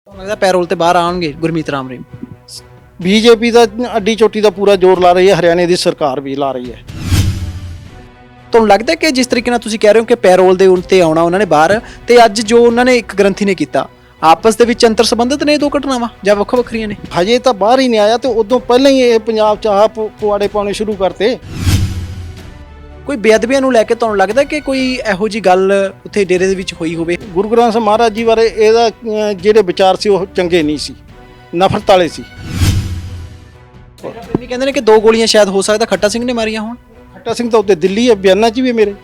ਤੁਹਾਨੂੰ ਲੱਗਦਾ ਪੈਰੋਲ ਤੇ ਬਾਹਰ ਆਉਣਗੇ ਗੁਰਮੀਤ ਰਾਮ ਰਹੀਮ? ਬੀਜੇਪੀ ਦਾ ਅੱਡੀ ਚੋਟੀ ਦਾ ਪੂਰਾ ਜ਼ੋਰ ਲਾ ਰਹੀ ਹੈ, ਹਰਿਆਣੇ ਦੀ ਸਰਕਾਰ ਵੀ ਲਾ ਰਹੀ ਹੈ। ਤੁਹਾਨੂੰ ਲੱਗਦਾ ਕਿ ਜਿਸ ਤਰੀਕੇ ਨਾਲ ਤੁਸੀਂ ਕਹਿ ਰਹੇ ਹੋ ਕਿ ਪੈਰੋਲ ਦੇ ਉੱਤੇ ਆਉਣਾ ਉਹਨਾਂ ਨੇ ਬਾਹਰ, ਤੇ ਅੱਜ ਜੋ ਉਹਨਾਂ ਨੇ ਇੱਕ ਗ੍ਰੰਥੀ ਨੇ ਕੀਤਾ, ਆਪਸ ਦੇ ਵਿੱਚ ਅੰਤਰ ਸੰਬੰਧਿਤ ਨੇ ਇਹ ਦੋ ਘਟਨਾਵਾਂ ਜਾਂ ਵੱਖੋ ਵੱਖਰੀਆਂ ਨੇ? ਹਜੇ ਤਾਂ ਬਾਹਰ ਹੀ ਨਹੀਂ ਆਇਆ ਤੇ ਉਦੋਂ ਪਹਿਲਾਂ ਹੀ ਇਹ ਪੰਜਾਬ 'ਚ ਆਹ ਪੁਆੜੇ ਪਾਉਣੇ ਸ਼ੁਰੂ ਕਰਤੇ। ਕੋਈ ਬੇਅਦਬੀਆਂ ਨੂੰ ਲੈ ਕੇ ਤੁਹਾਨੂੰ ਲੱਗਦਾ ਕਿ ਕੋਈ ਇਹੋ ਜੀ ਗੱਲ ਉੱਥੇ ਡੇਰੇ ਦੇ ਵਿੱਚ ਹੋਈ ਹੋਵੇ? ਗੁਰੂ ਗ੍ਰੰਥ ਸਾਹਿਬ ਮਹਾਰਾਜ ਜੀ ਬਾਰੇ ਇਹਦਾ ਜਿਹੜੇ ਵਿਚਾਰ ਸੀ ਉਹ ਚੰਗੇ ਨਹੀਂ ਸੀ, ਨਫ਼ਰਤ ਵਾਲੇ ਸੀ। ਪ੍ਰੇਮੀ ਕਹਿੰਦੇ ਨੇ ਕਿ 2 ਗੋਲੀਆਂ ਸ਼ਾਇਦ ਹੋ ਸਕਦਾ ਖੱਟਾ ਸਿੰਘ ਨੇ ਮਾਰੀਆਂ ਹੋਣ। ਖੱਟਾ ਸਿੰਘ ਤਾਂ ਉੱਤੇ ਦਿੱਲੀ ਹੈ, ਬਿਆਨਾਂ 'ਚ ਵੀ ਮੇਰੇ।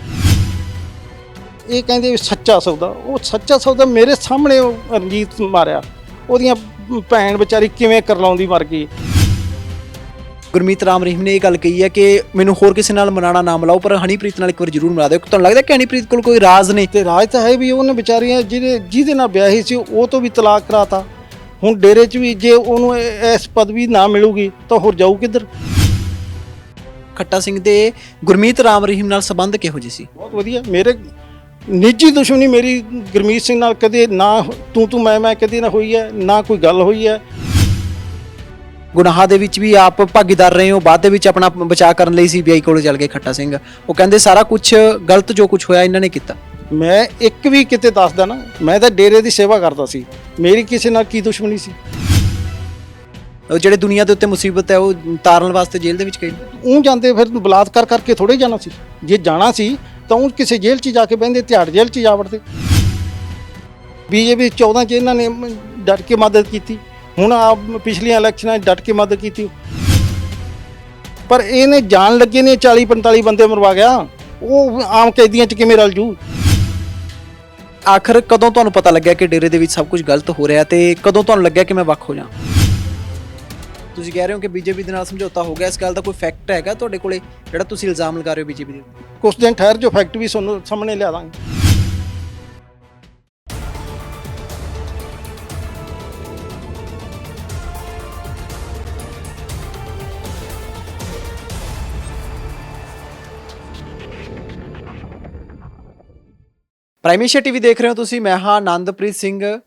ਇਹ ਕਹਿੰਦੇ ਵੀ ਸੱਚਾ ਸੌਦਾ, ਉਹ ਸੱਚਾ ਸੌਦਾ ਮੇਰੇ ਸਾਹਮਣੇ ਉਹ ਰਣਜੀਤ ਮਾਰਿਆ, ਉਹਦੀਆਂ ਭੈਣ ਵਿਚਾਰੀ ਕਿਵੇਂ ਕਰਲਾਉਂਦੀ ਮਰ ਗਈ। ਗੁਰਮੀਤ ਰਾਮ ਰਹੀਮ ਨੇ ਇਹ ਗੱਲ ਕਹੀ ਹੈ ਕਿ ਮੈਨੂੰ ਹੋਰ ਕਿਸੇ ਨਾਲ ਮਨਾਣਾ ਨਾ ਮਿਲਾਓ, ਪਰ ਹਨੀਪ੍ਰੀਤ ਨਾਲ ਇੱਕ ਵਾਰ ਜ਼ਰੂਰ ਮਿਲਾ ਦਿਓ। ਤੁਹਾਨੂੰ ਲੱਗਦਾ ਕਿ ਹਨੀਪ੍ਰੀਤ ਕੋਲ ਕੋਈ ਰਾਜ਼ ਨਹੀਂ? ਤੇ ਰਾਜ ਤਾਂ ਹੈ ਵੀ ਉਹਨੇ ਵਿਚਾਰੀਆਂ ਜਿਹਦੇ ਨਾਲ ਵਿਆਹੀ ਸੀ ਉਹ ਤੋਂ ਵੀ ਤਲਾਕ ਕਰਾਤਾ। ਹੁਣ ਡੇਰੇ 'ਚ ਵੀ ਜੇ ਉਹਨੂੰ ਇਸ ਪਦਵੀ ਨਾ ਮਿਲੂਗੀ ਤਾਂ ਹੋਰ ਜਾਊ ਕਿੱਧਰ? ਖੱਟਾ ਸਿੰਘ ਦੇ ਗੁਰਮੀਤ ਰਾਮ ਰਹੀਮ ਨਾਲ ਸੰਬੰਧ ਕਿਹੋ ਜਿਹੇ ਸੀ? ਬਹੁਤ ਵਧੀਆ। ਮੇਰੇ ਨਿੱਜੀ ਦੁਸ਼ਮਣੀ ਮੇਰੀ ਗੁਰਮੀਤ ਸਿੰਘ ਨਾਲ ਕਦੇ ਨਾ ਤੂੰ ਮੈਂ ਕਦੇ ਨਾ ਹੋਈ ਹੈ, ਨਾ ਕੋਈ ਗੱਲ ਹੋਈ ਹੈ। ਗੁਨਾਹਾਂ ਦੇ ਵਿੱਚ ਵੀ ਆਪ ਭਾਗੀਦਾਰ ਰਹੇ ਹੋ, ਬਾਅਦ ਦੇ ਵਿੱਚ ਆਪਣਾ ਬਚਾਅ ਕਰਨ ਲਈ ਸੀਬੀਆਈ ਕੋਲ ਚੱਲ ਗਏ ਖੱਟਾ ਸਿੰਘ। ਉਹ ਕਹਿੰਦੇ ਸਾਰਾ ਕੁਝ ਗਲਤ ਜੋ ਕੁਝ ਹੋਇਆ ਇਹਨਾਂ ਨੇ ਕੀਤਾ। ਮੈਂ ਇੱਕ ਵੀ ਕਿਤੇ ਦੱਸਦਾ ਨਾ, ਮੈਂ ਤਾਂ ਡੇਰੇ ਦੀ ਸੇਵਾ ਕਰਦਾ ਸੀ, ਮੇਰੀ ਕਿਸੇ ਨਾਲ ਕੀ ਦੁਸ਼ਮਣੀ ਸੀ? ਉਹ ਜਿਹੜੇ ਦੁਨੀਆ ਦੇ ਉੱਤੇ ਮੁਸੀਬਤ ਹੈ ਉਹ ਤਾਰਨ ਵਾਸਤੇ ਜੇਲ੍ਹ ਦੇ ਵਿੱਚ ਗਏ। ਉਹ ਜਾਂਦੇ ਫਿਰ ਬਲਾਤਕਾਰ ਕਰਕੇ ਥੋੜੇ ਜਾਣਾ ਸੀ। ਜੇ ਜਾਣਾ ਸੀ ਤਾਂ ਉਹ ਕਿਸੇ ਜੇਲ੍ਹ 'ਚ ਜਾ ਕੇ ਬਹਿੰਦੇ, ਤਿਹਾੜ ਜੇਲ੍ਹ 'ਚ ਜਾ ਵੜਦੇ। ਬੀਜੇਪੀ 14 'ਚ ਇਹਨਾਂ ਨੇ ਡਟ ਕੇ ਮਦਦ ਕੀਤੀ, ਹੁਣ ਆ ਪਿਛਲੀਆਂ ਇਲੈਕਸ਼ਨਾਂ 'ਚ ਡਟ ਕੇ ਮਦਦ ਕੀਤੀ। ਪਰ ਇਹਨੇ ਜਾਣ ਲੱਗੇ ਨੇ 40-45 ਬੰਦੇ ਮਰਵਾ ਗਿਆ, ਉਹ ਆਮ ਕੈਦੀਆਂ 'ਚ ਕਿਵੇਂ ਰਲ ਜੂ? ਆਖਰ ਕਦੋਂ ਤੁਹਾਨੂੰ ਪਤਾ ਲੱਗਿਆ ਕਿ ਡੇਰੇ ਦੇ ਵਿੱਚ ਸਭ ਕੁਝ ਗਲਤ ਹੋ ਰਿਹਾ, ਤੇ ਕਦੋਂ ਤੁਹਾਨੂੰ ਲੱਗਿਆ ਕਿ ਮੈਂ ਵੱਖ ਹੋ ਜਾ? ਤੁਸੀਂ ਕਹਿ ਰਹੇ ਹੋ ਕਿ ਬੀਜੇਪੀ ਦੇ ਨਾਲ ਸਮਝੌਤਾ ਹੋ ਗਿਆ, ਇਸ ਗੱਲ ਦਾ ਕੋਈ ਫੈਕਟ ਹੈਗਾ ਤੁਹਾਡੇ ਕੋਲੇ ਜਿਹੜਾ ਤੁਸੀਂ ਇਲਜ਼ਾਮ ਲਗਾ ਰਹੇ ਹੋ ਬੀਜੇਪੀ ਦੇ? ਕੁਛ ਦਿਨ ਠਹਿਰ ਜੋ, ਫੈਕਟ ਵੀ ਤੁਹਾਨੂੰ ਸਾਹਮਣੇ ਲਿਆ ਦਾਂਗੇ। ਪ੍ਰਾਈਮ ਏਸ਼ੀਆ ਟੀਵੀ ਦੇਖ ਰਹੇ ਹੋ ਤੁਸੀਂ, ਮੈਂ ਹਾਂ ਆਨੰਦਪ੍ਰੀਤ ਸਿੰਘ।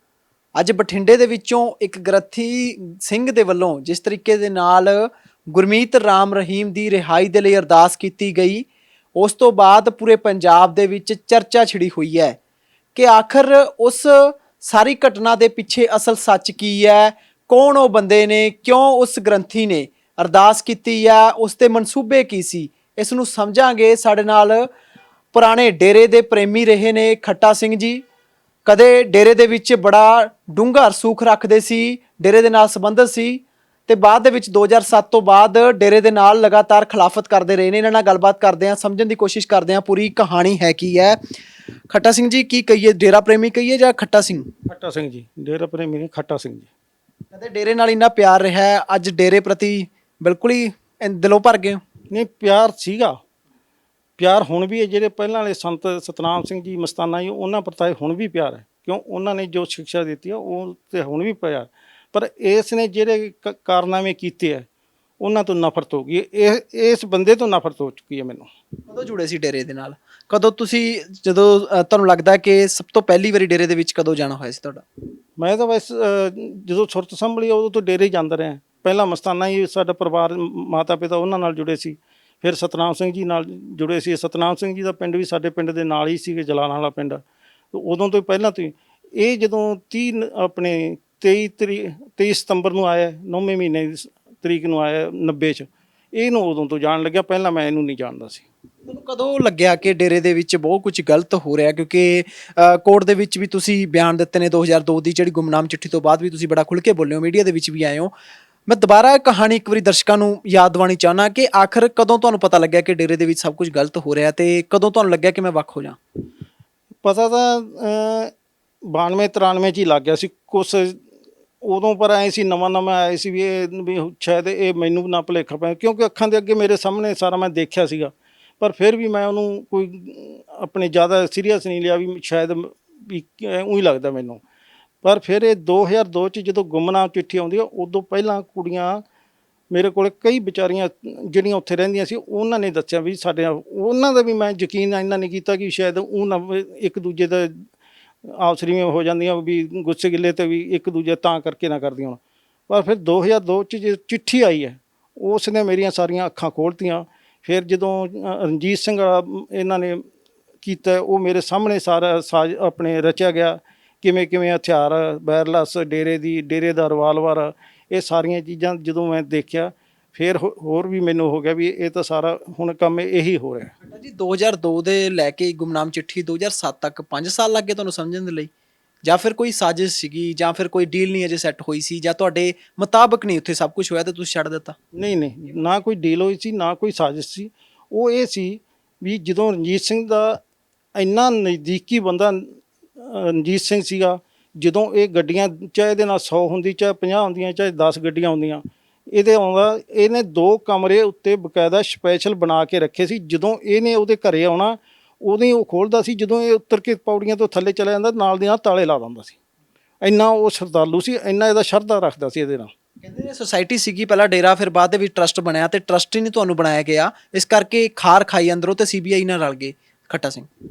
ਅੱਜ ਬਠਿੰਡੇ ਦੇ ਵਿੱਚੋਂ ਇੱਕ ਗ੍ਰੰਥੀ ਸਿੰਘ ਦੇ ਵੱਲੋਂ ਜਿਸ ਤਰੀਕੇ ਦੇ ਨਾਲ ਗੁਰਮੀਤ ਰਾਮ ਰਹੀਮ ਦੀ ਰਿਹਾਈ ਦੇ ਲਈ ਅਰਦਾਸ ਕੀਤੀ ਗਈ, ਉਸ ਤੋਂ ਬਾਅਦ ਪੂਰੇ ਪੰਜਾਬ ਦੇ ਵਿੱਚ ਚਰਚਾ ਛਿੜੀ ਹੋਈ ਹੈ ਕਿ ਆਖਰ ਉਸ ਸਾਰੀ ਘਟਨਾ ਦੇ ਪਿੱਛੇ ਅਸਲ ਸੱਚ ਕੀ ਹੈ, ਕੌਣ ਉਹ ਬੰਦੇ ਨੇ, ਕਿਉਂ ਉਸ ਗ੍ਰੰਥੀ ਨੇ ਅਰਦਾਸ ਕੀਤੀ ਹੈ, ਉਸ ਦੇ ਮਨਸੂਬੇ ਕੀ ਸੀ। ਇਸ ਨੂੰ ਸਮਝਾਂਗੇ। ਸਾਡੇ ਨਾਲ ਪੁਰਾਣੇ ਡੇਰੇ ਦੇ ਪ੍ਰੇਮੀ ਰਹੇ ਨੇ ਖੱਟਾ ਸਿੰਘ ਜੀ। ਕਦੇ ਡੇਰੇ ਦੇ ਵਿੱਚ ਬੜਾ ਡੂੰਘਾ ਰਸੂਖ ਰੱਖਦੇ ਸੀ, ਡੇਰੇ ਦੇ ਨਾਲ ਸੰਬੰਧਿਤ ਸੀ, ਤੇ ਬਾਅਦ ਦੇ ਵਿੱਚ 2007 ਤੋਂ ਬਾਅਦ ਡੇਰੇ ਦੇ ਨਾਲ ਲਗਾਤਾਰ ਖਿਲਾਫਤ ਕਰਦੇ ਰਹੇ ਨੇ। ਇਹਨਾਂ ਨਾਲ ਗੱਲਬਾਤ ਕਰਦੇ ਹਾਂ, ਸਮਝਣ ਦੀ ਕੋਸ਼ਿਸ਼ ਕਰਦੇ ਹਾਂ ਪੂਰੀ ਕਹਾਣੀ ਹੈ ਕੀ ਹੈ। ਖੱਟਾ ਸਿੰਘ ਜੀ, ਕੀ ਕਹੀਏ, ਡੇਰਾ ਪ੍ਰੇਮੀ ਕਹੀਏ ਜਾਂ ਖੱਟਾ ਸਿੰਘ? ਖੱਟਾ ਸਿੰਘ ਜੀ, ਡੇਰਾ ਪ੍ਰੇਮੀ ਨੇ ਖੱਟਾ ਸਿੰਘ ਜੀ। ਕਦੇ ਡੇਰੇ ਨਾਲ ਇੰਨਾ ਪਿਆਰ ਰਿਹਾ ਹੈ, ਅੱਜ ਡੇਰੇ ਪ੍ਰਤੀ ਬਿਲਕੁਲ ਹੀ ਦਿਲੋਂ ਭਰ ਗਏ ਹੋ? ਨਹੀਂ, ਪਿਆਰ ਸੀਗਾ, ਪਿਆਰ ਹੁਣ ਵੀ ਹੈ। ਜਿਹੜੇ ਪਹਿਲਾਂ ਵਾਲੇ ਸੰਤ ਸਤਨਾਮ ਸਿੰਘ ਜੀ ਮਸਤਾਨਾ ਜੀ, ਉਹਨਾਂ ਪ੍ਰਤੀ ਹੁਣ ਵੀ ਪਿਆਰ ਹੈ, ਕਿਉਂ ਉਹਨਾਂ ਨੇ ਜੋ ਸਿੱਖਿਆ ਦਿੱਤੀ ਆ ਉਹ ਤੇ ਹੁਣ ਵੀ ਪਿਆਰ। ਪਰ ਇਸ ਨੇ ਜਿਹੜੇ ਕਾਰਨਾਮੇ ਕੀਤੇ ਆ ਉਹਨਾਂ ਤੋਂ ਨਫ਼ਰਤ ਹੋ ਗਈ, ਇਸ ਬੰਦੇ ਤੋਂ ਨਫ਼ਰਤ ਹੋ ਚੁੱਕੀ ਹੈ ਮੈਨੂੰ। ਕਦੋਂ ਜੁੜੇ ਸੀ ਡੇਰੇ ਦੇ ਨਾਲ? ਕਦੋਂ ਤੁਸੀਂ, ਜਦੋਂ ਤੁਹਾਨੂੰ ਲੱਗਦਾ ਕਿ ਸਭ ਤੋਂ ਪਹਿਲੀ ਵਾਰੀ ਡੇਰੇ ਦੇ ਵਿੱਚ ਕਦੋਂ ਜਾਣਾ ਹੋਇਆ ਸੀ ਤੁਹਾਡਾ? ਮੈਂ ਤਾਂ ਬਸ ਜਦੋਂ ਸੁਰਤ ਸੰਭਲੀ ਉਦੋਂ ਤੋਂ ਡੇਰੇ ਜਾਂਦਾ ਰਿਹਾ। ਪਹਿਲਾਂ ਮਸਤਾਨਾ ਜੀ ਸਾਡਾ ਪਰਿਵਾਰ, ਮਾਤਾ ਪਿਤਾ ਉਹਨਾਂ ਨਾਲ ਜੁੜੇ ਸੀ, ਫਿਰ ਸਤਨਾਮ ਸਿੰਘ ਜੀ ਨਾਲ ਜੁੜੇ ਸੀ। ਸਤਨਾਮ ਸਿੰਘ ਜੀ ਦਾ ਪਿੰਡ ਵੀ ਸਾਡੇ ਪਿੰਡ ਦੇ ਨਾਲ ਹੀ ਸੀਗੇ, ਜਲਾਲ ਵਾਲਾ ਪਿੰਡ। ਉਦੋਂ ਤੋਂ ਪਹਿਲਾਂ ਤੋਂ ਹੀ ਇਹ ਜਦੋਂ 23 ਸਤੰਬਰ ਨੂੰ ਆਇਆ, 9ਵੇਂ ਮਹੀਨੇ ਦੀ ਤਰੀਕ ਨੂੰ ਆਇਆ 90 'ਚ, ਇਹਨੂੰ ਉਦੋਂ ਤੋਂ ਜਾਣ ਲੱਗਿਆ। ਪਹਿਲਾਂ ਮੈਂ ਇਹਨੂੰ ਨਹੀਂ ਜਾਣਦਾ ਸੀ। ਤੁਹਾਨੂੰ ਕਦੋਂ ਲੱਗਿਆ ਕਿ ਡੇਰੇ ਦੇ ਵਿੱਚ ਬਹੁਤ ਕੁਝ ਗਲਤ ਹੋ ਰਿਹਾ? ਕਿਉਂਕਿ ਕੋਰਟ ਦੇ ਵਿੱਚ ਵੀ ਤੁਸੀਂ ਬਿਆਨ ਦਿੱਤੇ ਨੇ 2002 ਦੀ ਜਿਹੜੀ ਗੁੰਮਨਾਮ ਚਿੱਠੀ ਤੋਂ ਬਾਅਦ ਵੀ ਤੁਸੀਂ ਬੜਾ ਖੁੱਲ੍ਹ ਕੇ ਬੋਲੇ ਹੋ, ਮੀਡੀਆ ਦੇ ਵਿੱਚ ਵੀ ਆਏ ਹੋ। ਮੈਂ ਦੁਬਾਰਾ ਕਹਾਣੀ ਇੱਕ ਵਾਰੀ ਦਰਸ਼ਕਾਂ ਨੂੰ ਯਾਦ ਦਿਵਾਉਣੀ ਚਾਹੁੰਦਾ ਕਿ ਆਖਰ ਕਦੋਂ ਤੁਹਾਨੂੰ ਪਤਾ ਲੱਗਿਆ ਕਿ ਡੇਰੇ ਦੇ ਵਿੱਚ ਸਭ ਕੁਝ ਗਲਤ ਹੋ ਰਿਹਾ, ਤੇ ਕਦੋਂ ਤੁਹਾਨੂੰ ਲੱਗਿਆ ਕਿ ਮੈਂ ਵੱਖ ਹੋ ਜਾ? ਪਤਾ ਤਾਂ 92-93 'ਚ ਹੀ ਲੱਗ ਗਿਆ ਸੀ ਕੁਛ ਉਦੋਂ। ਪਰ ਐਂ ਸੀ, ਨਵਾਂ ਆਏ ਸੀ ਵੀ ਸ਼ਾਇਦ ਇਹ ਮੈਨੂੰ ਨਾ ਭੁਲੇਖਾ ਪਿਆ, ਕਿਉਂਕਿ ਅੱਖਾਂ ਦੇ ਅੱਗੇ ਮੇਰੇ ਸਾਹਮਣੇ ਸਾਰਾ ਮੈਂ ਦੇਖਿਆ ਸੀਗਾ। ਪਰ ਫਿਰ ਵੀ ਮੈਂ ਉਹਨੂੰ ਕੋਈ ਆਪਣੇ ਜ਼ਿਆਦਾ ਸੀਰੀਅਸ ਨਹੀਂ ਲਿਆ ਵੀ ਸ਼ਾਇਦ ਵੀ ਉਹੀ ਲੱਗਦਾ ਮੈਨੂੰ। ਪਰ ਫਿਰ ਇਹ 2002 'ਚ ਜਦੋਂ ਗੁੰਮਨਾਮ ਚਿੱਠੀ ਆਉਂਦੀ ਆ, ਉਦੋਂ ਪਹਿਲਾਂ ਕੁੜੀਆਂ ਮੇਰੇ ਕੋਲ ਕਈ ਵਿਚਾਰੀਆਂ ਜਿਹੜੀਆਂ ਉੱਥੇ ਰਹਿੰਦੀਆਂ ਸੀ, ਉਹਨਾਂ ਨੇ ਦੱਸਿਆ ਵੀ ਸਾਡੇ ਉਹਨਾਂ ਦਾ ਵੀ ਮੈਂ ਯਕੀਨ ਇੰਨਾ ਨਹੀਂ ਕੀਤਾ ਕਿ ਸ਼ਾਇਦ ਉਹ ਨਾ ਇੱਕ ਦੂਜੇ ਦਾ ਆਪਸਰੀ ਵਿੱਚ ਹੋ ਜਾਂਦੀਆਂ ਵੀ ਗੁੱਸੇ ਗਿੱਲੇ ਤੇ ਵੀ ਇੱਕ ਦੂਜੇ ਤਾਂ ਕਰਕੇ ਨਾ ਕਰਦੀਆਂ ਹੋਣ। ਪਰ ਫਿਰ 2002 'ਚ ਜੇ ਚਿੱਠੀ ਆਈ ਹੈ ਉਸ ਨੇ ਮੇਰੀਆਂ ਸਾਰੀਆਂ ਅੱਖਾਂ ਖੋਲ੍ਹਤੀਆਂ। ਫਿਰ ਜਦੋਂ ਰਣਜੀਤ ਸਿੰਘ ਵਾਲਾ ਇਹਨਾਂ ਨੇ ਕੀਤਾ, ਉਹ ਮੇਰੇ ਸਾਹਮਣੇ ਸਾਰਾ ਸਾਜ਼ ਆਪਣੇ ਰਚਿਆ ਗਿਆ, ਕਿਵੇਂ ਕਿਵੇਂ ਹਥਿਆਰ, ਵਾਇਰਲੈਸ, ਡੇਰੇ ਦਾ ਰਿਵਾਲਵਰ, ਇਹ ਸਾਰੀਆਂ ਚੀਜ਼ਾਂ ਜਦੋਂ ਮੈਂ ਦੇਖਿਆ ਫਿਰ ਹੋਰ ਵੀ ਮੈਨੂੰ ਹੋ ਗਿਆ ਵੀ ਇਹ ਤਾਂ ਸਾਰਾ ਹੁਣ ਕੰਮ ਇਹੀ ਹੋ ਰਿਹਾ। ਖੱਟਾ ਜੀ 2002 ਦੇ ਲੈ ਕੇ ਗੁੰਮਨਾਮ ਚਿੱਠੀ 2007 ਤੱਕ 5 ਸਾਲ ਲੱਗੇ ਤੁਹਾਨੂੰ ਸਮਝਣ ਦੇ ਲਈ, ਜਾਂ ਫਿਰ ਕੋਈ ਸਾਜ਼ਿਸ਼ ਸੀਗੀ, ਜਾਂ ਫਿਰ ਕੋਈ ਡੀਲ ਨਹੀਂ ਅਜੇ ਸੈੱਟ ਹੋਈ ਸੀ, ਜਾਂ ਤੁਹਾਡੇ ਮੁਤਾਬਕ ਨਹੀਂ ਉੱਥੇ ਸਭ ਕੁਝ ਹੋਇਆ ਤੇ ਤੁਸੀਂ ਛੱਡ ਦਿੱਤਾ? ਨਹੀਂ ਨਹੀਂ, ਨਾ ਕੋਈ ਡੀਲ ਹੋਈ ਸੀ, ਨਾ ਕੋਈ ਸਾਜ਼ਿਸ਼ ਸੀ। ਉਹ ਇਹ ਸੀ ਵੀ ਜਦੋਂ ਰਣਜੀਤ ਸਿੰਘ ਦਾ ਇੰਨਾ ਨਜ਼ਦੀਕੀ ਬੰਦਾ ਰਣਜੀਤ ਸਿੰਘ ਸੀਗਾ, ਜਦੋਂ ਇਹ ਗੱਡੀਆਂ ਚਾਹੇ ਇਹਦੇ ਨਾਲ 100 ਹੁੰਦੀ, ਚਾਹੇ 50 ਹੁੰਦੀਆਂ, ਚਾਹੇ 10 ਗੱਡੀਆਂ ਹੁੰਦੀਆਂ, ਇਹਦੇ ਆਉਂਦਾ, ਇਹਨੇ 2 ਕਮਰੇ ਉੱਤੇ ਬਕਾਇਦਾ ਸਪੈਸ਼ਲ ਬਣਾ ਕੇ ਰੱਖੇ ਸੀ। ਜਦੋਂ ਇਹਨੇ ਉਹਦੇ ਘਰੇ ਆਉਣਾ ਉਦੋਂ ਹੀ ਉਹ ਖੋਲ੍ਹਦਾ ਸੀ, ਜਦੋਂ ਇਹ ਉੱਤਰ ਕੇ ਪੌੜੀਆਂ ਤੋਂ ਥੱਲੇ ਚਲਾ ਜਾਂਦਾ ਨਾਲ ਦੀ ਨਾਲ ਤਾਲੇ ਲਾ ਦਿੰਦਾ ਸੀ। ਇੰਨਾ ਉਹ ਸ਼ਰਧਾਲੂ ਸੀ, ਇੰਨਾ ਇਹਦਾ ਸ਼ਰਧਾ ਰੱਖਦਾ ਸੀ ਇਹਦੇ ਨਾਲ। ਕਹਿੰਦੇ ਨੇ ਸੁਸਾਇਟੀ ਸੀਗੀ ਪਹਿਲਾਂ ਡੇਰਾ, ਫਿਰ ਬਾਅਦ ਦੇ ਵਿੱਚ ਟਰਸਟ ਬਣਿਆ ਤੇ ਟਰਸਟ ਹੀ ਨਹੀਂ ਤੁਹਾਨੂੰ ਬਣਾਇਆ ਗਿਆ, ਇਸ ਕਰਕੇ ਖਾਰ ਖਾਈ ਅੰਦਰੋਂ ਤੇ ਸੀਬੀਆਈ ਨਾਲ ਰਲ ਗਏ ਖੱਟਾ ਸਿੰਘ।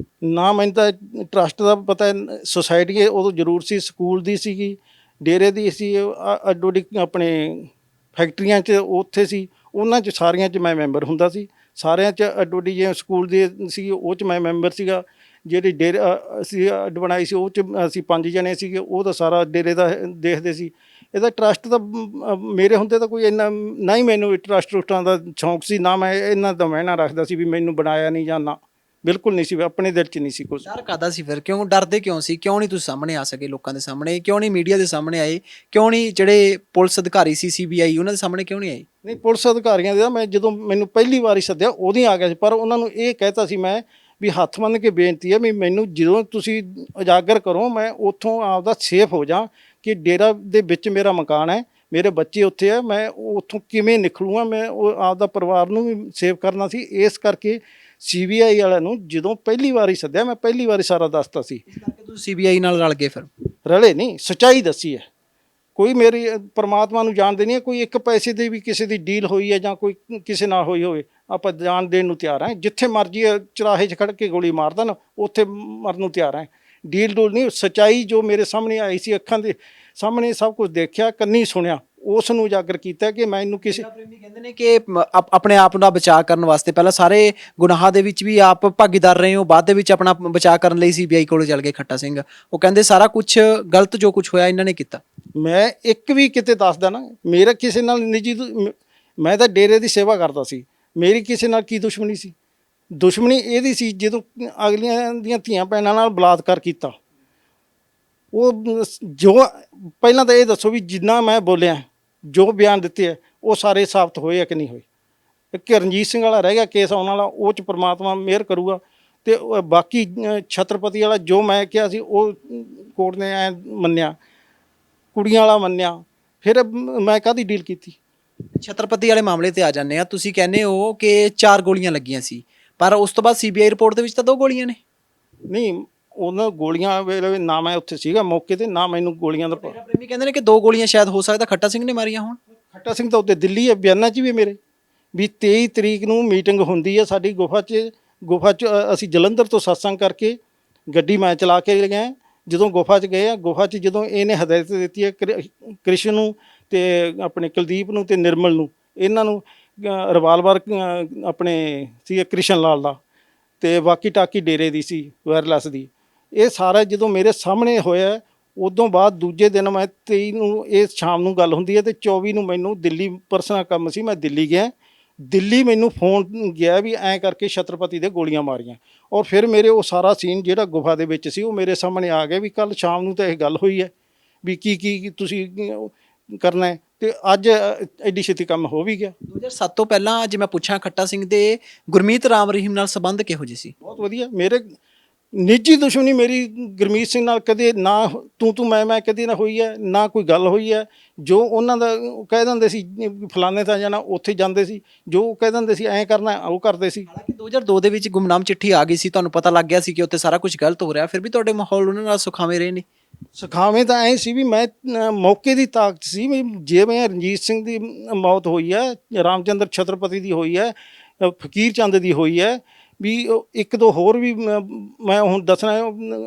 ਨਾ ਮੈਨੂੰ ਤਾਂ ਟਰਸਟ ਦਾ ਪਤਾ, ਸੁਸਾਇਟੀ ਉਦੋਂ ਜ਼ਰੂਰ ਸੀ, ਸਕੂਲ ਦੀ ਸੀਗੀ, ਡੇਰੇ ਦੀ ਸੀ, ਅੱਡੋ ਅੱਡੀ ਆਪਣੇ ਫੈਕਟਰੀਆਂ 'ਚ ਉੱਥੇ ਸੀ, ਉਹਨਾਂ 'ਚ ਸਾਰੀਆਂ 'ਚ ਮੈਂ ਮੈਂਬਰ ਹੁੰਦਾ ਸੀ। ਸਾਰਿਆਂ 'ਚ ਅੱਡੋ ਅੱਡੀ ਜਿਵੇਂ ਸਕੂਲ ਦੀ ਸੀ ਉਹ 'ਚ ਮੈਂ ਮੈਂਬਰ ਸੀਗਾ। ਜਿਹੜੀ ਡੇਰੇ ਅਸੀਂ ਅੱਡ ਬਣਾਈ ਸੀ ਉਹ 'ਚ ਅਸੀਂ 5 ਜਣੇ ਸੀਗੇ, ਉਹ ਤਾਂ ਸਾਰਾ ਡੇਰੇ ਦਾ ਦੇਖਦੇ ਸੀ। ਇਹਦਾ ਟਰਸਟ ਤਾਂ ਮੇਰੇ ਹੁੰਦੇ ਤਾਂ ਕੋਈ ਇੰਨਾ ਨਾ ਹੀ ਮੈਨੂੰ ਟਰਸਟ ਟਰੁਸਟਾਂ ਦਾ ਸ਼ੌਂਕ ਸੀ, ਨਾ ਮੈਂ ਇਹਨਾਂ ਦਾ ਮਹਿਨਾ ਰੱਖਦਾ ਸੀ ਵੀ ਮੈਨੂੰ ਬਣਾਇਆ ਨਹੀਂ ਜਾਂ ਨਾ, ਬਿਲਕੁਲ ਨਹੀਂ ਸੀ, ਆਪਣੇ ਦਿਲ 'ਚ ਨਹੀਂ ਸੀ ਕੁਛ। ਡਰ ਕਾਹਦਾ ਸੀ ਫਿਰ? ਕਿਉਂ ਡਰਦੇ ਕਿਉਂ ਸੀ? ਕਿਉਂ ਨਹੀਂ ਤੁਸੀਂ ਸਾਹਮਣੇ ਆ ਸਕੇ ਲੋਕਾਂ ਦੇ ਸਾਹਮਣੇ? ਕਿਉਂ ਨਹੀਂ ਮੀਡੀਆ ਦੇ ਸਾਹਮਣੇ ਆਏ? ਕਿਉਂ ਨਹੀਂ ਜਿਹੜੇ ਪੁਲਿਸ ਅਧਿਕਾਰੀ ਸੀ ਸੀਬੀਆਈ ਉਹਨਾਂ ਦੇ ਸਾਹਮਣੇ ਕਿਉਂ ਨਹੀਂ ਆਏ? ਨਹੀਂ, ਪੁਲਿਸ ਅਧਿਕਾਰੀਆਂ ਦੇ ਮੈਂ ਜਦੋਂ ਮੈਨੂੰ ਪਹਿਲੀ ਵਾਰੀ ਸੱਦਿਆ ਉਦੋਂ ਹੀ ਆ ਗਿਆ ਸੀ, ਪਰ ਉਹਨਾਂ ਨੂੰ ਇਹ ਕਹਿਤਾ ਸੀ ਮੈਂ ਵੀ ਹੱਥ ਬੰਨ੍ਹ ਕੇ ਬੇਨਤੀ ਹੈ ਵੀ ਮੈਨੂੰ ਜਦੋਂ ਤੁਸੀਂ ਉਜਾਗਰ ਕਰੋ ਮੈਂ ਉੱਥੋਂ ਆਪਦਾ ਸੇਫ ਹੋ ਜਾ, ਕਿ ਡੇਰਾ ਦੇ ਵਿੱਚ ਮੇਰਾ ਮਕਾਨ ਹੈ, ਮੇਰੇ ਬੱਚੇ ਉੱਥੇ ਹੈ, ਮੈਂ ਉੱਥੋਂ ਕਿਵੇਂ ਨਿਕਲੂੰਗਾ, ਮੈਂ ਉਹ ਆਪਦਾ ਪਰਿਵਾਰ ਨੂੰ ਵੀ ਸੇਵ ਕਰਨਾ ਸੀ। ਇਸ ਕਰਕੇ ਸੀਬੀਆਈ ਵਾਲਿਆਂ ਨੂੰ ਜਦੋਂ ਪਹਿਲੀ ਵਾਰੀ ਸੱਦਿਆ ਮੈਂ ਪਹਿਲੀ ਵਾਰੀ ਸਾਰਾ ਦੱਸਤਾ ਸੀ। ਇਸ ਕਰਕੇ ਤੁਸੀਂ ਸੀਬੀਆਈ ਨਾਲ ਰਲ ਗਏ ਫਿਰ? ਰਲੇ ਨਹੀਂ, ਸੱਚਾਈ ਦੱਸੀ ਹੈ। ਕੋਈ ਮੇਰੀ ਪਰਮਾਤਮਾ ਨੂੰ ਜਾਣਦੇ ਨਹੀਂ, ਕੋਈ ਇੱਕ ਪੈਸੇ ਦੀ ਵੀ ਕਿਸੇ ਦੀ ਡੀਲ ਹੋਈ ਹੈ ਜਾਂ ਕੋਈ ਕਿਸੇ ਨਾਲ ਹੋਈ ਹੋਵੇ, ਆਪਾਂ ਜਾਣ ਦੇਣ ਨੂੰ ਤਿਆਰ ਹਾਂ। ਜਿੱਥੇ ਮਰਜੀ ਚੁਰਾਹੇ 'ਚ ਖੜ੍ਹ ਕੇ ਗੋਲੀ ਮਾਰ ਦੇਣ, ਉੱਥੇ ਮਰਨ ਨੂੰ ਤਿਆਰ ਹਾਂ। ਡੀਲ ਡੂਲ ਨਹੀਂ, ਸੱਚਾਈ ਜੋ ਮੇਰੇ ਸਾਹਮਣੇ ਆਈ ਸੀ, ਅੱਖਾਂ ਦੇ ਸਾਹਮਣੇ ਸਭ ਕੁਝ ਦੇਖਿਆ, ਕੰਨੀ ਸੁਣਿਆ, ਉਸ ਨੂੰ ਉਜਾਗਰ ਕੀਤਾ ਕਿ ਮੈਨੂੰ ਕਿਸੇ ਪ੍ਰੇਮੀ ਕਹਿੰਦੇ ਨੇ ਕਿ ਆਪਣੇ ਆਪ ਦਾ ਬਚਾਅ ਕਰਨ ਵਾਸਤੇ ਪਹਿਲਾਂ ਸਾਰੇ ਗੁਨਾਹਾਂ ਦੇ ਵਿੱਚ ਵੀ ਆਪ ਭਾਗੀਦਾਰ ਰਹੇ ਹੋ, ਬਾਅਦ ਦੇ ਵਿੱਚ ਆਪਣਾ ਬਚਾਅ ਕਰਨ ਲਈ ਸੀਬੀਆਈ ਕੋਲ ਚੱਲ ਗਏ ਖੱਟਾ ਸਿੰਘ। ਉਹ ਕਹਿੰਦੇ ਸਾਰਾ ਕੁਝ ਗਲਤ ਜੋ ਕੁਝ ਹੋਇਆ ਇਹਨਾਂ ਨੇ ਕੀਤਾ। ਮੈਂ ਇੱਕ ਵੀ ਕਿਤੇ ਦੱਸਦਾ ਨਾ ਮੇਰਾ ਕਿਸੇ ਨਾਲ ਨਿੱਜੀ ਮੈਂ ਤਾਂ ਡੇਰੇ ਦੀ ਸੇਵਾ ਕਰਦਾ ਸੀ, ਮੇਰੀ ਕਿਸੇ ਨਾਲ ਕੀ ਦੁਸ਼ਮਣੀ ਸੀ? ਦੁਸ਼ਮਣੀ ਇਹਦੀ ਸੀ ਜਦੋਂ ਅਗਲੀਆਂ ਦੀਆਂ ਧੀਆਂ ਭੈਣਾਂ ਨਾਲ ਬਲਾਤਕਾਰ ਕੀਤਾ। ਉਹ ਜੋ ਪਹਿਲਾਂ ਤਾਂ ਇਹ ਦੱਸੋ ਵੀ ਜਿੰਨਾ ਮੈਂ ਬੋਲਿਆ, ਜੋ ਬਿਆਨ ਦਿੱਤੇ ਹੈ, ਉਹ ਸਾਰੇ ਸਾਬਤ ਹੋਏ ਆ ਕਿ ਨਹੀਂ ਹੋਏ? ਇੱਕ ਰਣਜੀਤ ਸਿੰਘ ਵਾਲਾ ਰਹਿ ਗਿਆ ਕੇਸ ਆਉਣ ਵਾਲਾ, ਉਹ 'ਚ ਪ੍ਰਮਾਤਮਾ ਮਿਹਰ ਕਰੂਗਾ। ਅਤੇ ਬਾਕੀ ਛਤਰਪਤੀ ਵਾਲਾ ਜੋ ਮੈਂ ਕਿਹਾ ਸੀ ਉਹ ਕੋਰਟ ਨੇ ਐਂ ਮੰਨਿਆ, ਕੁੜੀਆਂ ਵਾਲਾ ਮੰਨਿਆ, ਫਿਰ ਮੈਂ ਕਾਹਦੀ ਡੀਲ ਕੀਤੀ? ਛਤਰਪਤੀ ਵਾਲੇ ਮਾਮਲੇ ਤੇ ਆ ਜਾਂਦੇ ਆ। ਤੁਸੀਂ ਕਹਿੰਦੇ ਹੋ ਕਿ 4 ਗੋਲੀਆਂ ਲੱਗੀਆਂ ਸੀ, ਪਰ ਉਸ ਤੋਂ ਬਾਅਦ ਸੀਬੀਆਈ ਰਿਪੋਰਟ ਦੇ ਵਿੱਚ ਤਾਂ 2 ਗੋਲੀਆਂ ਨੇ। ਨਹੀਂ, ਉਹਨਾਂ ਗੋਲੀਆਂ ਵੇਲੇ ਨਾ ਮੈਂ ਉੱਥੇ ਸੀਗਾ ਮੌਕੇ ਤੇ, ਨਾ ਮੈਨੂੰ ਗੋਲੀਆਂ ਦਾ ਪ੍ਰੇਮੀ ਕਹਿੰਦੇ ਨੇ ਕਿ 2 ਗੋਲੀਆਂ ਸ਼ਾਇਦ ਹੋ ਸਕਦਾ ਖੱਟਾ ਸਿੰਘ ਨੇ ਮਾਰੀਆਂ ਹੋਣ। ਖੱਟਾ ਸਿੰਘ ਤਾਂ ਉੱਤੇ ਦਿੱਲੀ ਹੈ, ਬਿਆਨਾਂ 'ਚ ਵੀ ਮੇਰੇ ਵੀ 23 ਤਰੀਕ ਨੂੰ ਮੀਟਿੰਗ ਹੁੰਦੀ ਹੈ ਸਾਡੀ ਗੁਫਾ 'ਚ ਅਸੀਂ ਜਲੰਧਰ ਤੋਂ ਸਤਸੰਗ ਕਰਕੇ ਗੱਡੀ ਮੈਂ ਚਲਾ ਕੇ ਗਿਆ। ਜਦੋਂ ਗੁਫਾ 'ਚ ਗਏ ਆ, ਗੁਫਾ 'ਚ ਜਦੋਂ ਇਹਨੇ ਹਦਾਇਤ ਦਿੱਤੀ ਹੈ ਕ੍ਰਿਸ਼ਨ ਨੂੰ ਤੇ ਆਪਣੇ ਕੁਲਦੀਪ ਨੂੰ ਤੇ ਨਿਰਮਲ ਨੂੰ, ਇਹਨਾਂ ਨੂੰ ਰਿਵਾਲਵਰ ਆਪਣੇ ਸੀ ਕ੍ਰਿਸ਼ਨ ਲਾਲ ਦਾ, ਤੇ ਬਾਕੀ ਟਾਕੀ ਡੇਰੇ ਦੀ ਸੀ ਵਾਇਰਲੈਸ ਦੀ। ਇਹ ਸਾਰਾ ਜਦੋਂ ਮੇਰੇ ਸਾਹਮਣੇ ਹੋਇਆ, ਉਦੋਂ ਬਾਅਦ ਦੂਜੇ ਦਿਨ ਮੈਂ 23 ਨੂੰ ਇਹ ਸ਼ਾਮ ਨੂੰ ਗੱਲ ਹੁੰਦੀ ਹੈ ਤੇ 24 ਨੂੰ ਮੈਨੂੰ ਦਿੱਲੀ ਪਰਸਨਲ ਕੰਮ ਸੀ, ਮੈਂ ਦਿੱਲੀ ਗਿਆ। ਦਿੱਲੀ ਮੈਨੂੰ ਫੋਨ ਗਿਆ ਵੀ ਐਂ ਕਰਕੇ ਛਤਰਪਤੀ ਦੇ ਗੋਲੀਆਂ ਮਾਰੀਆਂ, ਔਰ ਫਿਰ ਮੇਰੇ ਉਹ ਸਾਰਾ ਸੀਨ ਜਿਹੜਾ ਗੁਫਾ ਦੇ ਵਿੱਚ ਸੀ ਉਹ ਮੇਰੇ ਸਾਹਮਣੇ ਆ ਗਿਆ ਵੀ ਕੱਲ੍ਹ ਸ਼ਾਮ ਨੂੰ ਤਾਂ ਇਹ ਗੱਲ ਹੋਈ ਹੈ ਵੀ ਕੀ ਤੁਸੀਂ ਕਰਨਾ ਹੈ, ਤੇ ਅੱਜ ਐਡੀ ਛੇਤੀ ਕੰਮ ਹੋ ਵੀ ਗਿਆ। 2007 ਤੋਂ ਪਹਿਲਾਂ ਜੇ ਮੈਂ ਪੁੱਛਾਂ ਖੱਟਾ ਸਿੰਘ ਦੇ ਗੁਰਮੀਤ ਰਾਮ ਰਹੀਮ ਨਾਲ ਸੰਬੰਧ ਕਿਹੋ ਜਿਹੇ ਸੀ? ਬਹੁਤ ਵਧੀਆ। ਮੇਰੇ ਨਿੱਜੀ ਦੁਸ਼ਮਣੀ ਮੇਰੀ ਗੁਰਮੀਤ ਸਿੰਘ ਨਾਲ ਕਦੇ ਨਾ ਤੂੰ ਮੈਂ ਕਦੇ ਨਾ ਹੋਈ ਹੈ, ਨਾ ਕੋਈ ਗੱਲ ਹੋਈ ਹੈ। ਜੋ ਉਹਨਾਂ ਦਾ ਕਹਿ ਦਿੰਦੇ ਸੀ ਫਲਾਣੇ ਥਾਂ ਜਾਣਾ, ਉੱਥੇ ਜਾਂਦੇ ਸੀ, ਜੋ ਕਹਿ ਦਿੰਦੇ ਸੀ ਐਂ ਕਰਨਾ ਉਹ ਕਰਦੇ ਸੀ। ਹਾਲਾਂਕਿ 2002 ਦੇ ਵਿੱਚ ਗੁੰਮਨਾਮ ਚਿੱਠੀ ਆ ਗਈ ਸੀ, ਤੁਹਾਨੂੰ ਪਤਾ ਲੱਗ ਗਿਆ ਸੀ ਕਿ ਉੱਥੇ ਸਾਰਾ ਕੁਝ ਗਲਤ ਹੋ ਰਿਹਾ, ਫਿਰ ਵੀ ਤੁਹਾਡੇ ਮਾਹੌਲ ਉਹਨਾਂ ਨਾਲ ਸੁਖਾਵੇਂ ਰਹੇ ਨੇ? ਸਿਖਾਵੇਂ ਤਾਂ ਐਂ ਸੀ ਵੀ ਮੈਂ ਮੌਕੇ ਦੀ ਤਾਕਤ ਸੀ ਵੀ ਜਿਵੇਂ ਰਣਜੀਤ ਸਿੰਘ ਦੀ ਮੌਤ ਹੋਈ ਹੈ, ਰਾਮਚੰਦਰ ਛਤਰਪਤੀ ਦੀ ਹੋਈ ਹੈ, ਫਕੀਰ ਚੰਦ ਦੀ ਹੋਈ ਹੈ, ਵੀ ਇੱਕ ਦੋ ਹੋਰ ਵੀ ਮੈਂ ਹੁਣ ਦੱਸਣਾ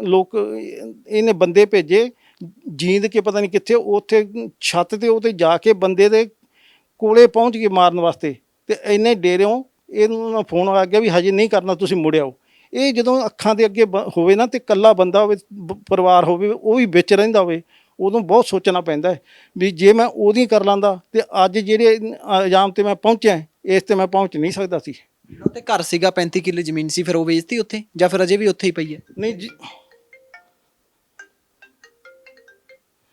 ਲੋਕ ਇਹਨੇ ਬੰਦੇ ਭੇਜੇ ਜੀਂਦ ਕੇ ਪਤਾ ਨਹੀਂ ਕਿੱਥੇ, ਉੱਥੇ ਛੱਤ ਤੇ ਉਹਤੇ ਜਾ ਕੇ ਬੰਦੇ ਦੇ ਕੋਲੇ ਪਹੁੰਚ ਕੇ ਮਾਰਨ ਵਾਸਤੇ, ਤੇ ਇੰਨੇ ਡੇਰਿਓਂ ਇਹਨੂੰ ਫੋਨ ਆ ਗਿਆ ਵੀ ਹਜੇ ਨਹੀਂ ਕਰਨਾ, ਤੁਸੀਂ ਮੁੜ ਆਓ। ਇਹ ਜਦੋਂ ਅੱਖਾਂ ਦੇ ਅੱਗੇ ਹੋਵੇ ਨਾ, ਤੇ ਇਕੱਲਾ ਬੰਦਾ ਹੋਵੇ, ਪਰਿਵਾਰ ਹੋਵੇ, ਉਹ ਵੀ ਵਿੱਚ ਰਹਿੰਦਾ ਹੋਵੇ, ਉਦੋਂ ਬਹੁਤ ਸੋਚਣਾ ਪੈਂਦਾ ਵੀ ਜੇ ਮੈਂ ਉਹਦੀ ਕਰ ਲਾਂਦਾ ਤੇ ਅੱਜ ਜਿਹੜੇ ਇਲਜ਼ਾਮ ਤੇ ਮੈਂ ਪਹੁੰਚਿਆ ਇਸ ਤੇ ਮੈਂ ਪਹੁੰਚ ਨਹੀਂ ਸਕਦਾ ਸੀ। ਤੇ ਘਰ ਸੀਗਾ 35 ਕਿੱਲੇ ਜ਼ਮੀਨ ਸੀ, ਫਿਰ ਉਹ ਵੇਚਤੀ ਉੱਥੇ ਜਾਂ ਫਿਰ ਅਜੇ ਵੀ ਉੱਥੇ ਹੀ ਪਈ ਹੈ? ਨਹੀਂ ਜੀ,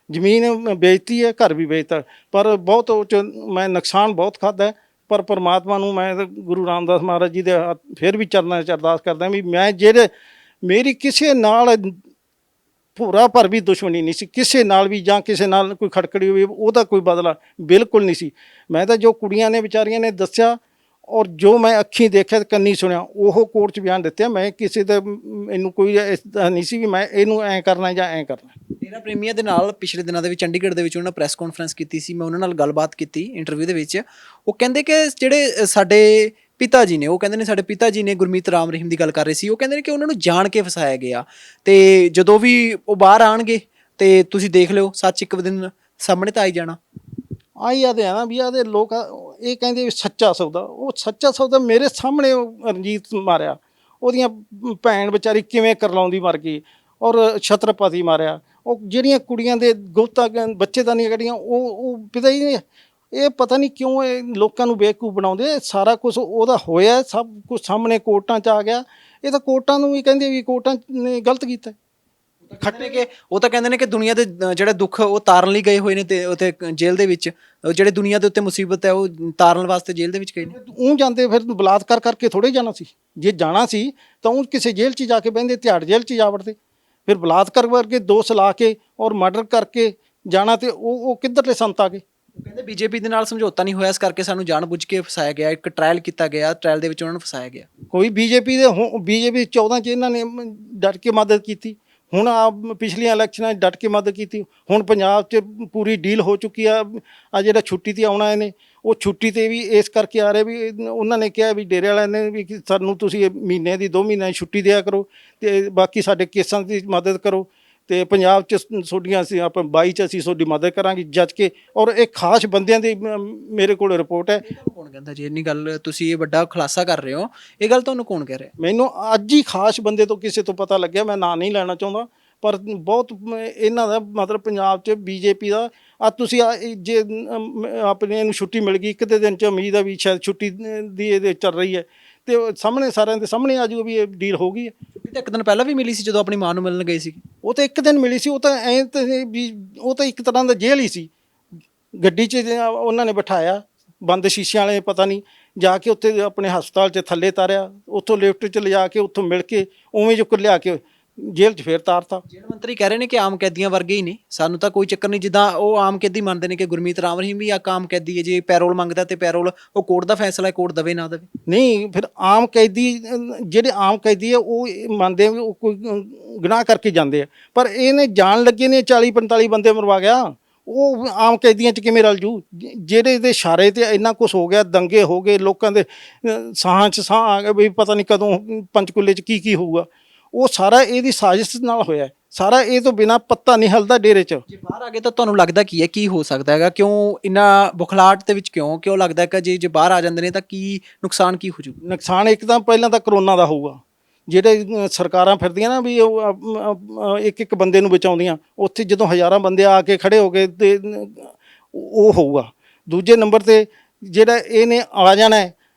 ਜ਼ਮੀਨ ਵੇਚਤੀ ਹੈ, ਘਰ ਵੀ ਵੇਚਤਾ, ਪਰ ਬਹੁਤ ਉਹ 'ਚ ਮੈਂ ਨੁਕਸਾਨ ਬਹੁਤ ਖਾਧਾ। ਪਰ ਪਰਮਾਤਮਾ ਨੂੰ ਮੈਂ ਤੇ ਗੁਰੂ ਰਾਮਦਾਸ ਮਹਾਰਾਜ ਜੀ ਦੇ ਫਿਰ ਵੀ ਚਰਨਾਂ 'ਚ ਅਰਦਾਸ ਕਰਦਾ ਵੀ ਮੈਂ ਜਿਹੜੇ ਮੇਰੀ ਕਿਸੇ ਨਾਲ ਭੋਰਾ ਭਰ ਵੀ ਦੁਸ਼ਮਣੀ ਨਹੀਂ ਸੀ, ਕਿਸੇ ਨਾਲ ਵੀ, ਜਾਂ ਕਿਸੇ ਨਾਲ ਕੋਈ ਖੜਕੜੀ ਹੋਈ ਉਹਦਾ ਕੋਈ ਬਦਲਾ ਬਿਲਕੁਲ ਨਹੀਂ ਸੀ। ਮੈਂ ਤਾਂ ਜੋ ਕੁੜੀਆਂ ਨੇ ਵਿਚਾਰੀਆਂ ਨੇ ਦੱਸਿਆ ਔਰ ਜੋ ਮੈਂ ਅੱਖੀਂ ਦੇਖਿਆ, ਕੰਨੀ ਸੁਣਿਆ, ਉਹ ਕੋਰਟ 'ਚ ਬਿਆਨ ਦਿੱਤੇ। ਮੈਂ ਕਿਸੇ ਦਾ ਮੈਨੂੰ ਕੋਈ ਇਸ ਤਰ੍ਹਾਂ ਨਹੀਂ ਸੀ ਵੀ ਮੈਂ ਇਹਨੂੰ ਐਂ ਕਰਨਾ ਜਾਂ ਐਂ ਕਰਨਾ। ਡੇਰਾ ਪ੍ਰੇਮੀਆਂ ਦੇ ਨਾਲ ਪਿਛਲੇ ਦਿਨਾਂ ਦੇ ਵਿੱਚ ਚੰਡੀਗੜ੍ਹ ਦੇ ਵਿੱਚ ਉਹਨਾਂ ਪ੍ਰੈਸ ਕਾਨਫਰੰਸ ਕੀਤੀ ਸੀ, ਮੈਂ ਉਹਨਾਂ ਨਾਲ ਗੱਲਬਾਤ ਕੀਤੀ ਇੰਟਰਵਿਊ ਦੇ ਵਿੱਚ। ਉਹ ਕਹਿੰਦੇ ਕਿ ਜਿਹੜੇ ਸਾਡੇ ਪਿਤਾ ਜੀ ਨੇ, ਉਹ ਕਹਿੰਦੇ ਨੇ ਸਾਡੇ ਪਿਤਾ ਜੀ ਨੇ, ਗੁਰਮੀਤ ਰਾਮ ਰਹੀਮ ਦੀ ਗੱਲ ਕਰ ਰਹੇ ਸੀ, ਉਹ ਕਹਿੰਦੇ ਨੇ ਕਿ ਉਹਨਾਂ ਨੂੰ ਜਾਣ ਕੇ ਫਸਾਇਆ ਗਿਆ, ਤੇ ਜਦੋਂ ਵੀ ਉਹ ਬਾਹਰ ਆਣਗੇ ਤੇ ਤੁਸੀਂ ਦੇਖ ਲਿਓ, ਸੱਚ ਇੱਕ ਦਿਨ ਸਾਹਮਣੇ ਤਾਂ ਆਈ ਜਾਣਾ। ਆਈ ਆਦੇ ਆ ਨਾ ਵੀ ਆਦੇ ਲੋਕ ਇਹ ਕਹਿੰਦੇ ਵੀ ਸੱਚਾ ਸੌਦਾ, ਉਹ ਸੱਚਾ ਸੌਦਾ ਮੇਰੇ ਸਾਹਮਣੇ ਉਹ ਰਣਜੀਤ ਮਾਰਿਆ, ਉਹਦੀਆਂ ਭੈਣ ਵਿਚਾਰੀ ਕਿਵੇਂ ਕਰਲਾਉਂਦੀ ਮਰ ਗਈ, ਔਰ ਛਤਰਪਤੀ ਮਾਰਿਆ, ਉਹ ਜਿਹੜੀਆਂ ਕੁੜੀਆਂ ਦੇ ਗੁਪਤਾ ਬੱਚੇਦਾਨੀਆਂ ਕੱਢੀਆਂ, ਉਹ ਪਿਤਾ ਜੀ ਨੇ। ਇਹ ਪਤਾ ਨਹੀਂ ਕਿਉਂ ਇਹ ਲੋਕਾਂ ਨੂੰ ਬੇਵਕੂਫ ਬਣਾਉਂਦੇ। ਸਾਰਾ ਕੁਝ ਉਹਦਾ ਹੋਇਆ, ਸਭ ਕੁਝ ਸਾਹਮਣੇ ਕੋਰਟਾਂ 'ਚ ਆ ਗਿਆ। ਇਹ ਤਾਂ ਕੋਰਟਾਂ ਨੂੰ ਵੀ ਕਹਿੰਦੇ ਵੀ ਕੋਰਟਾਂ ਨੇ ਗਲਤ ਕੀਤਾ। ਖੱਟੇ ਕੇ ਉਹ ਤਾਂ ਕਹਿੰਦੇ ਨੇ ਕਿ ਦੁਨੀਆ ਦੇ ਜਿਹੜੇ ਦੁੱਖ ਉਹ ਤਾਰਨ ਲਈ ਗਏ ਹੋਏ ਨੇ, ਤੇ ਉੱਥੇ ਜੇਲ੍ਹ ਦੇ ਵਿੱਚ ਜਿਹੜੇ ਦੁਨੀਆ ਦੇ ਉੱਤੇ ਮੁਸੀਬਤ ਹੈ ਉਹ ਤਾਰਨ ਵਾਸਤੇ ਜੇਲ੍ਹ ਦੇ ਵਿੱਚ ਗਏ ਨੇ। ਉਹ ਜਾਂਦੇ ਫਿਰ ਬਲਾਤਕਾਰ ਕਰਕੇ ਥੋੜ੍ਹੇ ਜਾਣਾ ਸੀ। ਜੇ ਜਾਣਾ ਸੀ ਤਾਂ ਉਹ ਕਿਸੇ ਜੇਲ੍ਹ 'ਚ ਜਾ ਕੇ ਬਹਿੰਦੇ, ਤਿਹਾੜ ਜੇਲ੍ਹ 'ਚ ਜਾ ਵੜਦੇ। ਫਿਰ ਬਲਾਤਕਾਰ ਕਰਕੇ ਦੋਸ਼ ਲਾ ਕੇ ਔਰ ਮਰਡਰ ਕਰਕੇ ਜਾਣਾ, ਤੇ ਉਹ ਕਿੱਧਰਲੇ ਸੰਤ ਆ ਗਏ। ਕਹਿੰਦੇ ਬੀਜੇਪੀ ਦੇ ਨਾਲ ਸਮਝੌਤਾ ਨਹੀਂ ਹੋਇਆ, ਇਸ ਕਰਕੇ ਸਾਨੂੰ ਜਾਣਬੁੱਝ ਕੇ ਫਸਾਇਆ ਗਿਆ, ਇੱਕ ਟ੍ਰਾਇਲ ਕੀਤਾ ਗਿਆ, ਟ੍ਰਾਇਲ ਦੇ ਵਿੱਚ ਉਹਨਾਂ ਨੂੰ ਫਸਾਇਆ ਗਿਆ। ਕੋਈ ਬੀਜੇਪੀ 14 'ਚ ਇਹਨਾਂ ਨੇ ਡਟ ਕੇ ਮਦਦ ਕੀਤੀ, ਹੁਣ ਆ ਪਿਛਲੀਆਂ ਇਲੈਕਸ਼ਨਾਂ 'ਚ ਡਟ ਕੇ ਮਦਦ ਕੀਤੀ। ਹੁਣ ਪੰਜਾਬ 'ਚ ਪੂਰੀ ਡੀਲ ਹੋ ਚੁੱਕੀ ਆ ਜਿਹੜਾ ਛੁੱਟੀ 'ਤੇ ਆਉਣਾ ਇਹਨੇ, ਉਹ ਛੁੱਟੀ 'ਤੇ ਵੀ ਇਸ ਕਰਕੇ ਆ ਰਹੇ ਵੀ ਉਹਨਾਂ ਨੇ ਕਿਹਾ ਵੀ ਡੇਰੇ ਵਾਲਿਆਂ ਨੇ ਵੀ ਸਾਨੂੰ ਤੁਸੀਂ ਮਹੀਨੇ ਦੀ 2 ਮਹੀਨਿਆਂ ਦੀ ਛੁੱਟੀ ਦਿਆ ਕਰੋ, ਅਤੇ ਬਾਕੀ ਸਾਡੇ ਕੇਸਾਂ ਦੀ ਮਦਦ ਕਰੋ, ਅਤੇ ਪੰਜਾਬ 'ਚ ਤੁਹਾਡੀਆਂ ਅਸੀਂ ਆਪਾਂ 22 'ਚ ਅਸੀਂ ਤੁਹਾਡੀ ਮਦਦ ਕਰਾਂਗੇ ਜੱਜ ਕੇ। ਔਰ ਇਹ ਖਾਸ ਬੰਦਿਆਂ ਦੀ ਮੇਰੇ ਕੋਲ ਰਿਪੋਰਟ ਹੈ। ਕੌਣ ਕਹਿੰਦਾ ਜੀ ਇੰਨੀ ਗੱਲ? ਤੁਸੀਂ ਇਹ ਵੱਡਾ ਖੁਲਾਸਾ ਕਰ ਰਹੇ ਹੋ, ਇਹ ਗੱਲ ਤੁਹਾਨੂੰ ਕੌਣ ਕਹਿ ਰਿਹਾ? ਮੈਨੂੰ ਅੱਜ ਹੀ ਖਾਸ ਬੰਦੇ ਤੋਂ ਕਿਸੇ ਤੋਂ ਪਤਾ ਲੱਗਿਆ, ਮੈਂ ਨਾਂ ਨਹੀਂ ਲੈਣਾ ਚਾਹੁੰਦਾ, ਪਰ ਬਹੁਤ ਇਹਨਾਂ ਦਾ ਮਤਲਬ ਪੰਜਾਬ 'ਚ ਬੀਜੇਪੀ ਦਾ ਤੁਸੀਂ ਜੇ ਆਪਣੇ ਇਹਨੂੰ ਛੁੱਟੀ ਮਿਲ ਗਈ, ਇੱਕ ਦੇ ਦਿਨ 'ਚ ਉਮੀਦ ਆ ਵੀ ਸ਼ਾਇਦ ਛੁੱਟੀ ਦੀ ਇਹਦੇ ਚੱਲ ਰਹੀ ਹੈ, ਤੇ ਸਾਹਮਣੇ ਸਾਰਿਆਂ ਦੇ ਸਾਹਮਣੇ ਆ ਜਾਊਗਾ ਵੀ ਇਹ ਡੀਲ ਹੋ ਗਈ ਹੈ। ਛੁੱਟੀ ਤਾਂ ਇੱਕ ਦਿਨ ਪਹਿਲਾਂ ਵੀ ਮਿਲੀ ਸੀ ਜਦੋਂ ਆਪਣੀ ਮਾਂ ਨੂੰ ਮਿਲਣ ਗਏ ਸੀ। ਉਹ ਤਾਂ ਇੱਕ ਦਿਨ ਮਿਲੀ ਸੀ, ਉਹ ਤਾਂ ਐਂ ਤਾਂ ਵੀ ਉਹ ਤਾਂ ਇੱਕ ਤਰ੍ਹਾਂ ਦਾ ਜੇਲ੍ਹ ਹੀ ਸੀ। ਗੱਡੀ 'ਚ ਉਹਨਾਂ ਨੇ ਬਿਠਾਇਆ, ਬੰਦ ਸ਼ੀਸ਼ਿਆਂ ਵਾਲੇ, ਪਤਾ ਨਹੀਂ, ਜਾ ਕੇ ਉੱਥੇ ਆਪਣੇ ਹਸਪਤਾਲ 'ਚ ਥੱਲੇ ਤਾਰਿਆ, ਉੱਥੋਂ ਲਿਫਟ 'ਚ ਲਿਜਾ ਕੇ ਉੱਥੋਂ ਮਿਲ ਕੇ ਉਵੇਂ ਜੋ ਲਿਆ ਕੇ ਜੇਲ੍ਹ 'ਚ ਫੇਰ ਤਾਰਤਾ। ਜੇਲ੍ਹ ਮੰਤਰੀ ਕਹਿ ਰਹੇ ਨੇ ਕਿ ਆਮ ਕੈਦੀਆਂ ਵਰਗੇ ਹੀ ਨੇ, ਸਾਨੂੰ ਤਾਂ ਕੋਈ ਚੱਕਰ ਨਹੀਂ। ਜਿੱਦਾਂ ਉਹ ਆਮ ਕੈਦੀ ਮੰਨਦੇ ਨੇ ਕਿ ਗੁਰਮੀਤ ਰਾਮ ਰਹੀਮ ਵੀ ਆਮ ਕੈਦੀ ਹੈ, ਜੇ ਪੈਰੋਲ ਮੰਗਦਾ ਤੇ ਪੈਰੋਲ ਉਹ ਕੋਰਟ ਦਾ ਫੈਸਲਾ ਹੈ, ਕੋਰਟ ਦਵੇ ਨਾ ਦਵੇ। ਨਹੀਂ, ਫਿਰ ਆਮ ਕੈਦੀ ਜਿਹੜੇ ਆਮ ਕੈਦੀ ਆ ਉਹ ਮੰਨਦੇ ਆ ਵੀ ਉਹ ਕੋਈ ਗੁਨਾਹ ਕਰਕੇ ਜਾਂਦੇ ਆ, ਪਰ ਇਹਨੇ ਜਾਣ ਲੱਗੇ ਨੇ 40-45 ਬੰਦੇ ਮਰਵਾ ਗਿਆ, ਉਹ ਆਮ ਕੈਦੀਆਂ 'ਚ ਕਿਵੇਂ ਰਲ ਜੂ? ਜਿਹੜੇ ਇਹਦੇ ਇਸ਼ਾਰੇ 'ਤੇ ਇੰਨਾ ਕੁਛ ਹੋ ਗਿਆ, ਦੰਗੇ ਹੋ ਗਏ, ਲੋਕਾਂ ਦੇ ਸਾਹਾਂ 'ਚ ਸਾਹ ਆ ਗਏ ਵੀ ਪਤਾ ਨਹੀਂ ਕਦੋਂ ਪੰਚਕੂਲੇ 'ਚ ਕੀ ਹੋਊਗਾ। ਉਹ ਸਾਰਾ ਇਹਦੀ ਸਾਜ਼ਿਸ਼ ਨਾਲ ਹੋਇਆ, ਸਾਰਾ ਇਹ ਤੋਂ ਬਿਨਾਂ ਪੱਤਾ ਨਹੀਂ ਹਿਲਦਾ ਡੇਰੇ 'ਚ। ਜੇ ਬਾਹਰ ਆ ਗਏ ਤਾਂ ਤੁਹਾਨੂੰ ਲੱਗਦਾ ਕੀ ਹੈ, ਕੀ ਹੋ ਸਕਦਾ ਹੈਗਾ? ਕਿਉਂ ਇੰਨਾ ਬੁਖਲਾਹਟ ਦੇ ਵਿੱਚ ਕਿਉਂ ਲੱਗਦਾ ਕਿ ਜੇ ਬਾਹਰ ਆ ਜਾਂਦੇ ਨੇ ਤਾਂ ਕੀ ਨੁਕਸਾਨ ਕੀ ਹੋ ਜੂ? ਨੁਕਸਾਨ ਇੱਕ ਤਾਂ ਪਹਿਲਾਂ ਤਾਂ ਕਰੋਨਾ ਦਾ ਹੋਊਗਾ, ਜਿਹੜੇ ਸਰਕਾਰਾਂ ਫਿਰਦੀਆਂ ਨਾ ਵੀ ਉਹ ਇੱਕ ਬੰਦੇ ਨੂੰ ਬਚਾਉਂਦੀਆਂ, ਉੱਥੇ ਜਦੋਂ ਹਜ਼ਾਰਾਂ ਬੰਦੇ ਆ ਕੇ ਖੜੇ ਹੋ ਗਏ ਤੇ ਉਹ ਹੋਊਗਾ। ਦੂਜੇ ਨੰਬਰ 'ਤੇ ਜਿਹੜਾ ਇਹਨੇ ਆ ਜਾਣਾ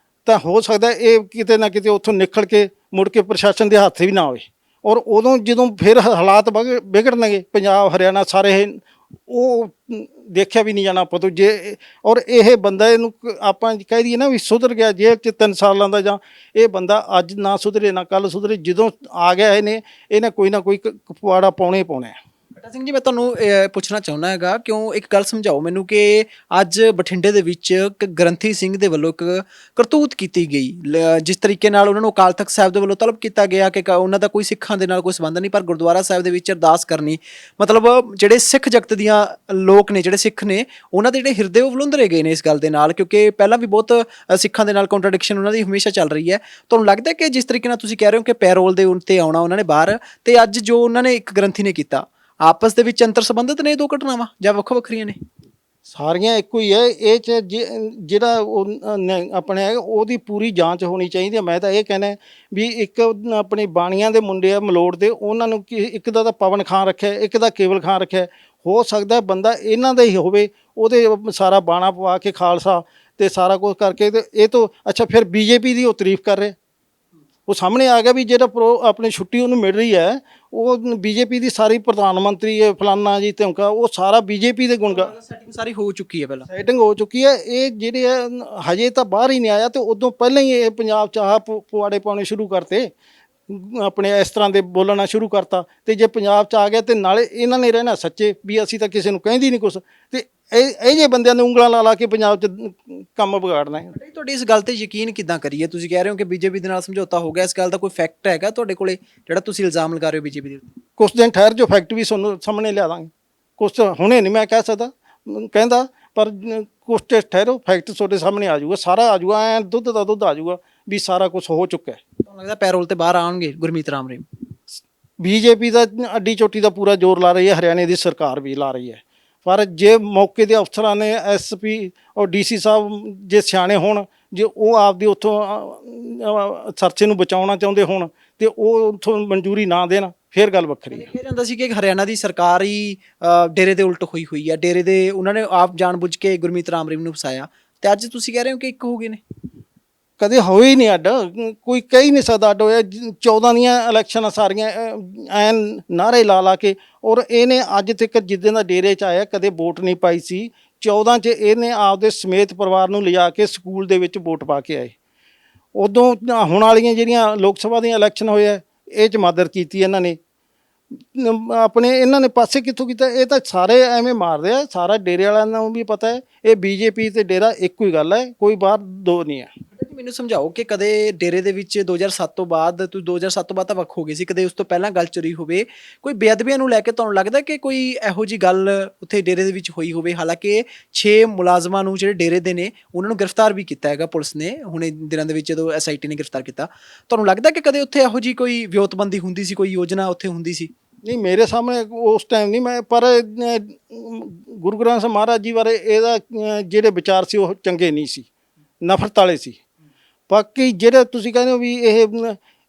ਤਾਂ ਹੋ ਸਕਦਾ ਇਹ ਕਿਤੇ ਨਾ ਕਿਤੇ ਉੱਥੋਂ ਨਿਕਲ ਕੇ ਮੁੜ ਕੇ ਪ੍ਰਸ਼ਾਸਨ ਦੇ ਹੱਥ ਵੀ ਨਾ ਆਵੇ, ਔਰ ਉਦੋਂ ਜਦੋਂ ਫਿਰ ਹਾਲਾਤ ਵਿਗੜਨਗੇ ਪੰਜਾਬ ਹਰਿਆਣਾ ਸਾਰੇ, ਉਹ ਦੇਖਿਆ ਵੀ ਨਹੀਂ ਜਾਣਾ ਆਪਾਂ ਤੋਂ। ਜੇ ਔਰ ਇਹ ਬੰਦਾ ਇਹਨੂੰ ਆਪਾਂ ਕਹਿ ਦਈਏ ਨਾ ਵੀ ਸੁਧਰ ਗਿਆ ਜੇਲ੍ਹ 'ਚ 3 ਸਾਲਾਂ ਦਾ, ਜਾਂ ਇਹ ਬੰਦਾ ਅੱਜ ਨਾ ਸੁਧਰੇ ਨਾ ਕੱਲ੍ਹ ਸੁਧਰੇ, ਜਦੋਂ ਆ ਗਿਆ ਇਹਨੇ ਕੋਈ ਨਾ ਕੋਈ ਪਵਾੜਾ ਪਾਉਣਾ ਹੀ ਪਾਉਣਾ ਹੈ। ਬੇਟਾ ਸਿੰਘ ਜੀ, ਮੈਂ ਤੁਹਾਨੂੰ ਪੁੱਛਣਾ ਚਾਹੁੰਦਾ ਹੈਗਾ, ਕਿਉਂ ਇੱਕ ਗੱਲ ਸਮਝਾਓ ਮੈਨੂੰ ਕਿ ਅੱਜ ਬਠਿੰਡੇ ਦੇ ਵਿੱਚ ਇੱਕ ਗ੍ਰੰਥੀ ਸਿੰਘ ਦੇ ਵੱਲੋਂ ਇੱਕ ਕਰਤੂਤ ਕੀਤੀ ਗਈ, ਜਿਸ ਤਰੀਕੇ ਨਾਲ ਉਹਨਾਂ ਨੂੰ ਅਕਾਲ ਤਖਤ ਸਾਹਿਬ ਦੇ ਵੱਲੋਂ ਤਲਬ ਕੀਤਾ ਗਿਆ ਕਿ ਉਹਨਾਂ ਦਾ ਕੋਈ ਸਿੱਖਾਂ ਦੇ ਨਾਲ ਕੋਈ ਸੰਬੰਧ ਨਹੀਂ, ਪਰ ਗੁਰਦੁਆਰਾ ਸਾਹਿਬ ਦੇ ਵਿੱਚ ਅਰਦਾਸ ਕਰਨੀ, ਮਤਲਬ ਜਿਹੜੇ ਸਿੱਖ ਜਗਤ ਦੀਆਂ ਲੋਕ ਨੇ, ਜਿਹੜੇ ਸਿੱਖ ਨੇ, ਉਹਨਾਂ ਦੇ ਜਿਹੜੇ ਹਿਰਦੇ ਉਹ ਵਲੁੰਧਰੇ ਗਏ ਨੇ ਇਸ ਗੱਲ ਦੇ ਨਾਲ, ਕਿਉਂਕਿ ਪਹਿਲਾਂ ਵੀ ਬਹੁਤ ਸਿੱਖਾਂ ਦੇ ਨਾਲ ਕੰਟਰਡਿਕਸ਼ਨ ਉਹਨਾਂ ਦੀ ਹਮੇਸ਼ਾ ਚੱਲ ਰਹੀ ਹੈ। ਤੁਹਾਨੂੰ ਲੱਗਦਾ ਕਿ ਜਿਸ ਤਰੀਕੇ ਨਾਲ ਤੁਸੀਂ ਕਹਿ ਰਹੇ ਹੋ ਕਿ ਪੈਰੋਲ ਦੇ ਉੱਤੇ ਆਉਣਾ ਉਹਨਾਂ ਨੇ ਬਾਹਰ, ਤੇ ਅੱਜ ਜੋ ਉਹਨਾਂ ਨੇ ਇੱਕ ਗ੍ਰੰਥੀ ਨੇ ਕੀਤਾ, ਆਪਸ ਦੇ ਵਿੱਚ ਅੰਤਰ ਸੰਬੰਧਿਤ ਨੇ ਇਹ ਦੋ ਘਟਨਾਵਾਂ ਜਾਂ ਵੱਖੋ ਵੱਖਰੀਆਂ ਨੇ? ਸਾਰੀਆਂ ਇੱਕੋ ਹੀ ਹੈ। ਇਹ 'ਚ ਜਿਹੜਾ ਆਪਣੇ ਉਹਦੀ ਪੂਰੀ ਜਾਂਚ ਹੋਣੀ ਚਾਹੀਦੀ ਹੈ। ਮੈਂ ਤਾਂ ਇਹ ਕਹਿਣਾ ਵੀ ਇੱਕ ਆਪਣੇ ਬਾਣੀਆਂ ਦੇ ਮੁੰਡੇ ਆ ਮਲੋਟ ਦੇ, ਉਹਨਾਂ ਨੂੰ ਇੱਕ ਦਾ ਤਾਂ ਪਵਨ ਖਾਨ ਰੱਖਿਆ, ਇੱਕ ਦਾ ਕੇਵਲ ਖਾਨ ਰੱਖਿਆ। ਹੋ ਸਕਦਾ ਬੰਦਾ ਇਹਨਾਂ ਦਾ ਹੀ ਹੋਵੇ, ਉਹਦੇ ਸਾਰਾ ਬਾਣਾ ਪਵਾ ਕੇ ਖਾਲਸਾ ਤੇ ਸਾਰਾ ਕੁਝ ਕਰਕੇ, ਤੇ ਇਹ ਤੋਂ ਅੱਛਾ ਫਿਰ ਬੀਜੇਪੀ ਦੀ ਉਹ ਤਾਰੀਫ ਕਰ ਰਹੇ। ਉਹ ਸਾਹਮਣੇ ਆ ਗਿਆ ਵੀ ਜਿਹੜਾ ਆਪਣੀ ਛੁੱਟੀ ਉਹਨੂੰ ਮਿਲ ਰਹੀ ਹੈ, ਉਹ ਬੀਜੇਪੀ ਦੀ ਸਾਰੀ ਪ੍ਰਧਾਨ ਮੰਤਰੀ ਫਲਾਨਾ ਜੀ ਧਮਕਾ, ਉਹ ਸਾਰਾ ਬੀਜੇਪੀ ਦੇ ਗੁਣ ਸੈਟਿੰਗ ਸਾਰੀ ਹੋ ਚੁੱਕੀ ਹੈ, ਪਹਿਲਾਂ ਸੈਟਿੰਗ ਹੋ ਚੁੱਕੀ ਹੈ। ਇਹ ਜਿਹੜੇ ਆ ਹਜੇ ਤਾਂ ਬਾਹਰ ਹੀ ਨਹੀਂ ਆਇਆ, ਤੇ ਉਦੋਂ ਪਹਿਲਾਂ ਹੀ ਇਹ ਪੰਜਾਬ 'ਚ ਆਹ ਪੁਆੜੇ ਪਾਉਣੇ ਸ਼ੁਰੂ ਕਰਤੇ, ਆਪਣੇ ਇਸ ਤਰ੍ਹਾਂ ਦੇ ਬੋਲਣਾ ਸ਼ੁਰੂ ਕਰਤਾ। ਤੇ ਜੇ ਪੰਜਾਬ 'ਚ ਆ ਗਿਆ ਤੇ ਨਾਲੇ ਇਹਨਾਂ ਨੇ ਰਹਿਣਾ ਸੱਚੇ ਵੀ ਅਸੀਂ ਤਾਂ ਕਿਸੇ ਨੂੰ ਕਹਿੰਦੀ ਨਹੀਂ ਕੁਛ, ਤੇ ਇਹ ਜਿਹੇ ਬੰਦਿਆਂ ਨੇ ਉਂਗਲਾਂ ਲਾ ਲਾ ਕੇ ਪੰਜਾਬ 'ਚ ਕੰਮ ਵਿਗਾੜਨਾ ਹੈ। ਤੁਹਾਡੀ ਇਸ ਗੱਲ ਤੇ ਯਕੀਨ ਕਿੱਦਾਂ ਕਰੀਏ? ਤੁਸੀਂ ਕਹਿ ਰਹੇ ਹੋ ਕਿ ਬੀਜੇਪੀ ਦੇ ਨਾਲ ਸਮਝੌਤਾ ਹੋ ਗਿਆ, ਇਸ ਗੱਲ ਦਾ ਕੋਈ ਫੈਕਟ ਹੈਗਾ ਤੁਹਾਡੇ ਕੋਲੇ ਜਿਹੜਾ ਤੁਸੀਂ ਇਲਜ਼ਾਮ ਲਗਾ ਰਹੇ ਹੋ ਬੀਜੇਪੀ ਦੇ ਉੱਤੇ? ਕੁਛ ਦਿਨ ਠਹਿਰ ਜੋ, ਫੈਕਟ ਵੀ ਤੁਹਾਨੂੰ ਸਾਹਮਣੇ ਲਿਆ ਦਾਂਗੇ। ਕੁਛ ਹੁਣੇ ਨਹੀਂ ਮੈਂ ਕਹਿ ਸਕਦਾ ਕਹਿੰਦਾ, ਪਰ ਕੁਛ ਠਹਿਰੋ, ਫੈਕਟ ਤੁਹਾਡੇ ਸਾਹਮਣੇ ਆ ਜਾਊਗਾ, ਸਾਰਾ ਆ ਜਾਊਗਾ, ਐਂ ਦੁੱਧ ਦਾ ਦੁੱਧ ਆ ਜਾਊਗਾ ਵੀ ਸਾਰਾ ਕੁਝ ਹੋ ਚੁੱਕਾ ਹੈ। ਤੁਹਾਨੂੰ ਲੱਗਦਾ ਪੈਰੋਲ ਤੇ ਬਾਹਰ ਆਉਣਗੇ ਗੁਰਮੀਤ ਰਾਮ ਰਹੀਮ? ਬੀਜੇਪੀ ਦਾ ਅੱਡੀ ਚੋਟੀ ਦਾ ਪੂਰਾ ਜ਼ੋਰ ਲਾ ਰਹੀ ਹੈ, ਹਰਿਆਣੇ ਦੀ ਸਰਕਾਰ ਵੀ ਲਾ ਰਹੀ ਹੈ, ਪਰ ਜੇ ਮੌਕੇ ਦੇ ਅਫਸਰਾਂ ਨੇ ਐਸਪੀ ਔਰ ਡੀਸੀ ਸਾਹਿਬ ਜੇ ਸਿਆਣੇ ਹੋਣ, ਜੇ ਉਹ ਆਪਦੀ ਉੱਥੋਂ ਸਰਸੇ ਨੂੰ ਬਚਾਉਣਾ ਚਾਹੁੰਦੇ ਹੋਣ ਤੇ ਉਹ ਉੱਥੋਂ ਮਨਜ਼ੂਰੀ ਨਾ ਦੇਣ, ਫਿਰ ਗੱਲ ਵੱਖਰੀ ਹੈ। ਕਿਹਾ ਜਾਂਦਾ ਸੀ ਕਿ ਹਰਿਆਣਾ ਦੀ ਸਰਕਾਰ ਹੀ ਡੇਰੇ ਦੇ ਉਲਟ ਹੋਈ ਹੋਈ ਹੈ, ਡੇਰੇ ਦੇ ਉਹਨਾਂ ਨੇ ਆਪ ਜਾਣਬੁੱਝ ਕੇ ਗੁਰਮੀਤ ਰਾਮ ਰਹੀਮ ਨੂੰ ਫਸਾਇਆ, ਤੇ ਅੱਜ ਤੁਸੀਂ ਕਹਿ ਰਹੇ ਹੋ ਕਿ ਇੱਕ ਹੋ ਗਏ ਨੇ। ਕਦੇ ਹੋਏ ਹੀ ਨਹੀਂ ਅੱਡ, ਕੋਈ ਕਹਿ ਨਹੀਂ ਸਕਦਾ ਅੱਡ ਹੋਇਆ। 14 ਦੀਆਂ ਇਲੈਕਸ਼ਨਾਂ ਸਾਰੀਆਂ ਐਨ ਨਾਅਰੇ ਲਾ ਲਾ ਕੇ, ਔਰ ਇਹਨੇ ਅੱਜ ਤੱਕ ਜਿੱਦਾਂ ਦਾ ਡੇਰੇ 'ਚ ਆਇਆ ਕਦੇ ਵੋਟ ਨਹੀਂ ਪਾਈ ਸੀ। 14 'ਚ ਇਹਨੇ ਆਪਦੇ ਸਮੇਤ ਪਰਿਵਾਰ ਨੂੰ ਲਿਜਾ ਕੇ ਸਕੂਲ ਦੇ ਵਿੱਚ ਵੋਟ ਪਾ ਕੇ ਆਏ। ਉਦੋਂ ਹੁਣ ਵਾਲੀਆਂ ਜਿਹੜੀਆਂ ਲੋਕ ਸਭਾ ਦੀਆਂ ਇਲੈਕਸ਼ਨ ਹੋਇਆ, ਇਹ 'ਚ ਮਦਦ ਕੀਤੀ ਇਹਨਾਂ ਨੇ, ਆਪਣੇ ਇਹਨਾਂ ਨੇ ਪਾਸੇ ਕਿੱਥੋਂ ਕੀਤਾ? ਇਹ ਤਾਂ ਸਾਰੇ ਐਵੇਂ ਮਾਰਦੇ ਆ, ਸਾਰਾ ਡੇਰੇ ਵਾਲਿਆਂ ਨੂੰ ਵੀ ਪਤਾ ਹੈ ਇਹ ਬੀਜੇਪੀ ਤੇ ਡੇਰਾ ਇੱਕੋ ਹੀ ਗੱਲ ਹੈ, ਕੋਈ ਬਾਹਰ ਦੋ ਨਹੀਂ ਹੈ। ਮੈਨੂੰ ਸਮਝਾਓ ਕਿ ਕਦੇ ਡੇਰੇ ਦੇ ਵਿੱਚ 2007 ਤੋਂ ਬਾਅਦ, ਤੁਸੀਂ 2007 ਤੋਂ ਬਾਅਦ ਤਾਂ ਵੱਖ ਹੋ ਗਏ ਸੀ, ਕਦੇ ਉਸ ਤੋਂ ਪਹਿਲਾਂ ਗੱਲ ਚੱਲੀ ਹੋਵੇ ਕੋਈ ਬੇਅਦਬੀਆਂ ਨੂੰ ਲੈ ਕੇ? ਤੁਹਾਨੂੰ ਲੱਗਦਾ ਕਿ ਕੋਈ ਇਹੋ ਜਿਹੀ ਗੱਲ ਉੱਥੇ ਡੇਰੇ ਦੇ ਵਿੱਚ ਹੋਈ ਹੋਵੇ? ਹਾਲਾਂਕਿ 6 ਮੁਲਾਜ਼ਮਾਂ ਨੂੰ ਜਿਹੜੇ ਡੇਰੇ ਦੇ ਨੇ ਉਹਨਾਂ ਨੂੰ ਗ੍ਰਿਫਤਾਰ ਵੀ ਕੀਤਾ ਹੈਗਾ ਪੁਲਿਸ ਨੇ ਹੁਣੇ ਦਿਨਾਂ ਦੇ ਵਿੱਚ, ਜਦੋਂ SIT ਨੇ ਗ੍ਰਿਫਤਾਰ ਕੀਤਾ। ਤੁਹਾਨੂੰ ਲੱਗਦਾ ਕਿ ਕਦੇ ਉੱਥੇ ਇਹੋ ਜਿਹੀ ਕੋਈ ਵਿਉਂਤਬੰਦੀ ਹੁੰਦੀ ਸੀ, ਕੋਈ ਯੋਜਨਾ ਉੱਥੇ ਹੁੰਦੀ ਸੀ? ਨਹੀਂ, ਮੇਰੇ ਸਾਹਮਣੇ ਉਸ ਟਾਈਮ ਨਹੀਂ ਮੈਂ, ਪਰ ਗੁਰੂ ਗ੍ਰੰਥ ਸਾਹਿਬ ਮਹਾਰਾਜ ਜੀ ਬਾਰੇ ਇਹਦਾ ਜਿਹੜੇ ਵਿਚਾਰ ਸੀ ਉਹ ਚੰਗੇ ਨਹੀਂ ਸੀ, ਨਫ਼ਰਤ ਵਾਲੇ ਸੀ। ਬਾਕੀ ਜਿਹੜੇ ਤੁਸੀਂ ਕਹਿੰਦੇ ਹੋ ਵੀ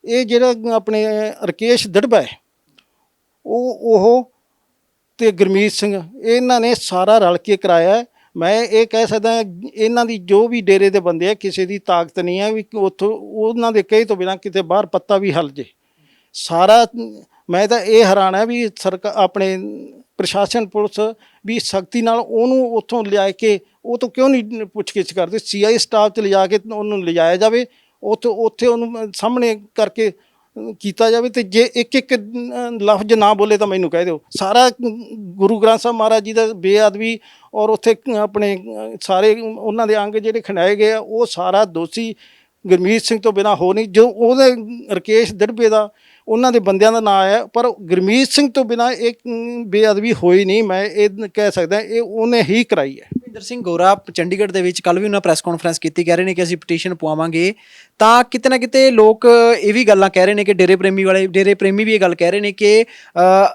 ਇਹ ਜਿਹੜਾ ਆਪਣੇ ਰਕੇਸ਼ ਦੜਬਾ ਹੈ, ਉਹ ਤੇ ਗੁਰਮੀਤ ਸਿੰਘ, ਇਹਨਾਂ ਨੇ ਸਾਰਾ ਰਲ ਕੇ ਕਰਾਇਆ। ਮੈਂ ਇਹ ਕਹਿ ਸਕਦਾ ਇਹਨਾਂ ਦੀ ਜੋ ਵੀ ਡੇਰੇ ਦੇ ਬੰਦੇ ਆ, ਕਿਸੇ ਦੀ ਤਾਕਤ ਨਹੀਂ ਹੈ ਵੀ ਉੱਥੋਂ ਉਹਨਾਂ ਦੇ ਕਹੇ ਤੋਂ ਬਿਨਾਂ ਕਿਤੇ ਬਾਹਰ ਪੱਤਾ ਵੀ ਹਲ ਜੇ। ਸਾਰਾ ਮੈਂ ਤਾਂ ਇਹ ਹੈਰਾਨ ਹੈ ਵੀ ਸਰਕਾਰ, ਆਪਣੇ ਪ੍ਰਸ਼ਾਸਨ, ਪੁਲਿਸ ਵੀ ਸਖਤੀ ਨਾਲ ਉਹਨੂੰ ਉੱਥੋਂ ਲਿਆ ਕੇ, ਉਹ ਤੋਂ ਕਿਉਂ ਨਹੀਂ ਪੁੱਛਗਿੱਛ ਕਰਦੇ? CI ਸਟਾਫ 'ਚ ਲਿਜਾ ਕੇ ਉਹਨੂੰ ਲਿਜਾਇਆ ਜਾਵੇ, ਉੱਥੇ ਉਹਨੂੰ ਸਾਹਮਣੇ ਕਰਕੇ ਕੀਤਾ ਜਾਵੇ। ਤੇ ਜੇ ਇੱਕ ਇੱਕ ਲਫ਼ਜ਼ ਨਾ ਬੋਲੇ ਤਾਂ ਮੈਨੂੰ ਕਹਿ ਦਿਓ। ਸਾਰਾ ਗੁਰੂ ਗ੍ਰੰਥ ਸਾਹਿਬ ਮਹਾਰਾਜ ਜੀ ਦਾ ਬੇਅਦਬੀ ਔਰ ਉੱਥੇ ਆਪਣੇ ਸਾਰੇ ਉਹਨਾਂ ਦੇ ਅੰਗ ਜਿਹੜੇ ਖੰਡਾਏ ਗਏ ਆ, ਉਹ ਸਾਰਾ ਦੋਸ਼ੀ ਗੁਰਮੀਤ ਸਿੰਘ ਤੋਂ ਬਿਨਾਂ ਹੋ ਨਹੀਂ। ਜੋ ਉਹਦੇ ਰਕੇਸ਼ ਦੜਬੇ ਦਾ, ਉਹਨਾਂ ਦੇ ਬੰਦਿਆਂ ਦਾ ਨਾਂ ਆਇਆ, ਪਰ ਗੁਰਮੀਤ ਸਿੰਘ ਤੋਂ ਬਿਨਾਂ ਇੱਕ ਬੇਅਦਬੀ ਹੋਈ ਨਹੀਂ। ਮੈਂ ਇਹ ਕਹਿ ਸਕਦਾ ਇਹ ਉਹਨੇ ਹੀ ਕਰਾਈ ਹੈ। ਭੁਪਿੰਦਰ ਸਿੰਘ ਗੋਰਾ ਚੰਡੀਗੜ੍ਹ ਦੇ ਵਿੱਚ ਕੱਲ੍ਹ ਵੀ ਉਹਨਾਂ ਪ੍ਰੈਸ ਕਾਨਫਰੰਸ ਕੀਤੀ, ਕਹਿ ਰਹੇ ਨੇ ਕਿ ਅਸੀਂ ਪਟੀਸ਼ਨ ਪਵਾਵਾਂਗੇ। ਤਾਂ ਕਿਤੇ ਨਾ ਕਿਤੇ ਲੋਕ ਇਹ ਵੀ ਗੱਲਾਂ ਕਹਿ ਰਹੇ ਨੇ ਕਿ ਡੇਰੇ ਪ੍ਰੇਮੀ ਵੀ ਇਹ ਗੱਲ ਕਹਿ ਰਹੇ ਨੇ ਕਿ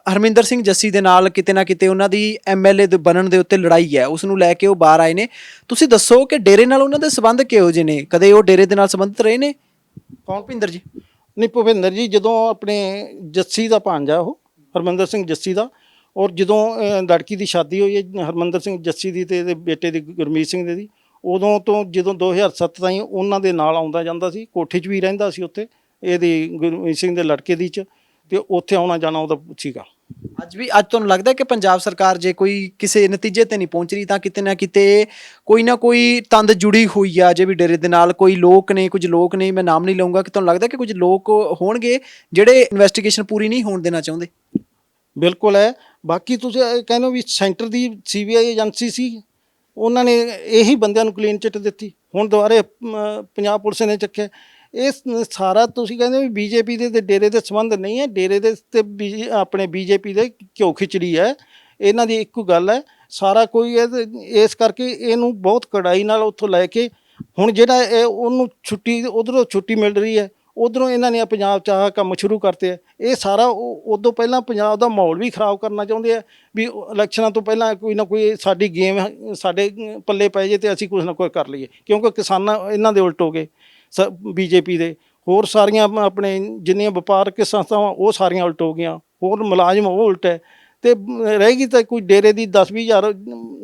ਹਰਮਿੰਦਰ ਸਿੰਘ ਜੱਸੀ ਦੇ ਨਾਲ ਕਿਤੇ ਨਾ ਕਿਤੇ ਉਹਨਾਂ ਦੀ MLA ਬਣਨ ਦੇ ਉੱਤੇ ਲੜਾਈ ਹੈ, ਉਸ ਨੂੰ ਲੈ ਕੇ ਉਹ ਬਾਹਰ ਆਏ ਨੇ। ਤੁਸੀਂ ਦੱਸੋ ਕਿ ਡੇਰੇ ਨਾਲ ਉਹਨਾਂ ਦੇ ਸੰਬੰਧ ਕਿਹੋ ਜਿਹੇ ਨੇ? ਕਦੇ ਉਹ ਡੇਰੇ ਦੇ ਨਾਲ ਸੰਬੰਧਿਤ ਰਹੇ ਨੇ? ਕੌਣ? ਭੁਪਿੰਦਰ ਜੀ? ਨਹੀਂ, ਭੁਪਿੰਦਰ ਜੀ ਜਦੋਂ ਆਪਣੇ ਜੱਸੀ ਦਾ ਭਾਂਜਾ, ਉਹ ਹਰਮਿੰਦਰ ਸਿੰਘ ਜੱਸੀ ਦਾ, ਔਰ ਜਦੋਂ ਲੜਕੀ ਦੀ ਸ਼ਾਦੀ ਹੋਈ ਹੈ ਹਰਮਿੰਦਰ ਸਿੰਘ ਜੱਸੀ ਦੀ ਤੇ ਇਹਦੇ ਬੇਟੇ ਦੀ ਗੁਰਮੀਤ ਸਿੰਘ ਦੇ ਦੀ, ਉਦੋਂ ਤੋਂ ਜਦੋਂ 2007 ਤਾਈਂ ਉਹਨਾਂ ਦੇ ਨਾਲ ਆਉਂਦਾ ਜਾਂਦਾ ਸੀ, ਕੋਠੀ 'ਚ ਵੀ ਰਹਿੰਦਾ ਸੀ ਉੱਥੇ, ਇਹਦੀ ਗੁਰਮੀਤ ਸਿੰਘ ਦੇ ਲੜਕੇ ਦੀ 'ਚ, ਤੇ ਉੱਥੇ ਆਉਣਾ ਜਾਣਾ ਉਹਦਾ ਸੀਗਾ। ਅੱਜ ਤੁਹਾਨੂੰ ਲੱਗਦਾ ਕਿ ਪੰਜਾਬ ਸਰਕਾਰ ਜੇ ਕੋਈ ਕਿਸੇ ਨਤੀਜੇ ਤੇ ਨਹੀਂ ਪਹੁੰਚ ਰਹੀ, ਤਾਂ ਕਿਤੇ ਨਾ ਕਿਤੇ ਕੋਈ ਨਾ ਕੋਈ ਤੰਦ ਜੁੜੀ ਹੋਈ ਆ ਜੇ ਵੀ ਡੇਰੇ ਦੇ ਨਾਲ? ਕੋਈ ਲੋਕ ਨੇ, ਕੁਝ ਲੋਕ ਨੇ, ਮੈਂ ਨਾਮ ਨਹੀਂ ਲਊਂਗਾ, ਕਿ ਤੁਹਾਨੂੰ ਲੱਗਦਾ ਕਿ ਕੁਝ ਲੋਕ ਹੋਣਗੇ ਜਿਹੜੇ ਇਨਵੈਸਟੀਗੇਸ਼ਨ ਪੂਰੀ ਨਹੀਂ ਹੋਣ ਦੇਣਾ ਚਾਹੁੰਦੇ? ਬਿਲਕੁਲ ਹੈ। ਬਾਕੀ ਤੁਸੀਂ ਇਹ ਕਹਿੰਦੇ ਹੋ ਵੀ ਸੈਂਟਰ ਦੀ ਸੀਬੀਆਈ ਏਜੰਸੀ ਸੀ, ਉਹਨਾਂ ਨੇ ਇਹੀ ਬੰਦਿਆਂ ਨੂੰ ਕਲੀਨ ਚਿੱਟ ਦਿੱਤੀ, ਹੁਣ ਦੁਬਾਰੇ ਪੰਜਾਬ ਪੁਲਿਸ ਨੇ ਚੱਕਿਆ। ਇਹ ਸਾਰਾ ਤੁਸੀਂ ਕਹਿੰਦੇ ਹੋ ਵੀ ਬੀਜੇਪੀ ਦੇ ਤੇ ਡੇਰੇ ਦੇ ਸੰਬੰਧ ਨਹੀਂ ਹੈ, ਡੇਰੇ ਦੇ ਤੇ ਆਪਣੇ ਬੀਜੇਪੀ ਦੇ ਘਿਓ ਖਿਚੜੀ ਹੈ, ਇਹਨਾਂ ਦੀ ਇੱਕੋ ਗੱਲ ਹੈ ਸਾਰਾ ਕੋਈ। ਇਸ ਕਰਕੇ ਇਹਨੂੰ ਬਹੁਤ ਕੜਾਈ ਨਾਲ ਉੱਥੋਂ ਲੈ ਕੇ ਹੁਣ ਜਿਹੜਾ ਇਹ ਉਹਨੂੰ ਛੁੱਟੀ, ਉਧਰੋਂ ਛੁੱਟੀ ਮਿਲ ਰਹੀ ਹੈ, ਉਧਰੋਂ ਇਹਨਾਂ ਨੇ ਪੰਜਾਬ 'ਚ ਆਹ ਕੰਮ ਸ਼ੁਰੂ ਕਰਤੇ ਆ। ਇਹ ਸਾਰਾ ਉਦੋਂ ਪਹਿਲਾਂ ਪੰਜਾਬ ਦਾ ਮਾਹੌਲ ਵੀ ਖਰਾਬ ਕਰਨਾ ਚਾਹੁੰਦੇ ਆ ਵੀ ਇਲੈਕਸ਼ਨਾਂ ਤੋਂ ਪਹਿਲਾਂ ਕੋਈ ਨਾ ਕੋਈ ਸਾਡੀ ਗੇਮ ਸਾਡੇ ਪੱਲੇ ਪੈ ਜੇ ਤੇ ਅਸੀਂ ਕੁਛ ਨਾ ਕੁਛ ਕਰ ਲਈਏ, ਕਿਉਂਕਿ ਕਿਸਾਨਾਂ ਇਹਨਾਂ ਦੇ ਉਲਟ ਹੋ ਗਏ ਬੀਜੇਪੀ ਦੇ। ਹੋਰ ਸਾਰੀਆਂ ਆਪਣੇ ਜਿੰਨੀਆਂ ਵਪਾਰਕ ਸੰਸਥਾਵਾਂ ਉਹ ਸਾਰੀਆਂ ਉਲਟ ਹੋ ਗਈਆਂ, ਹੋਰ ਮੁਲਾਜ਼ਮ ਉਹ ਉਲਟ ਹੈ। ਅਤੇ ਰਹੇਗੀ ਤਾਂ ਕੋਈ ਡੇਰੇ ਦੀ 10-20 ਹਜ਼ਾਰ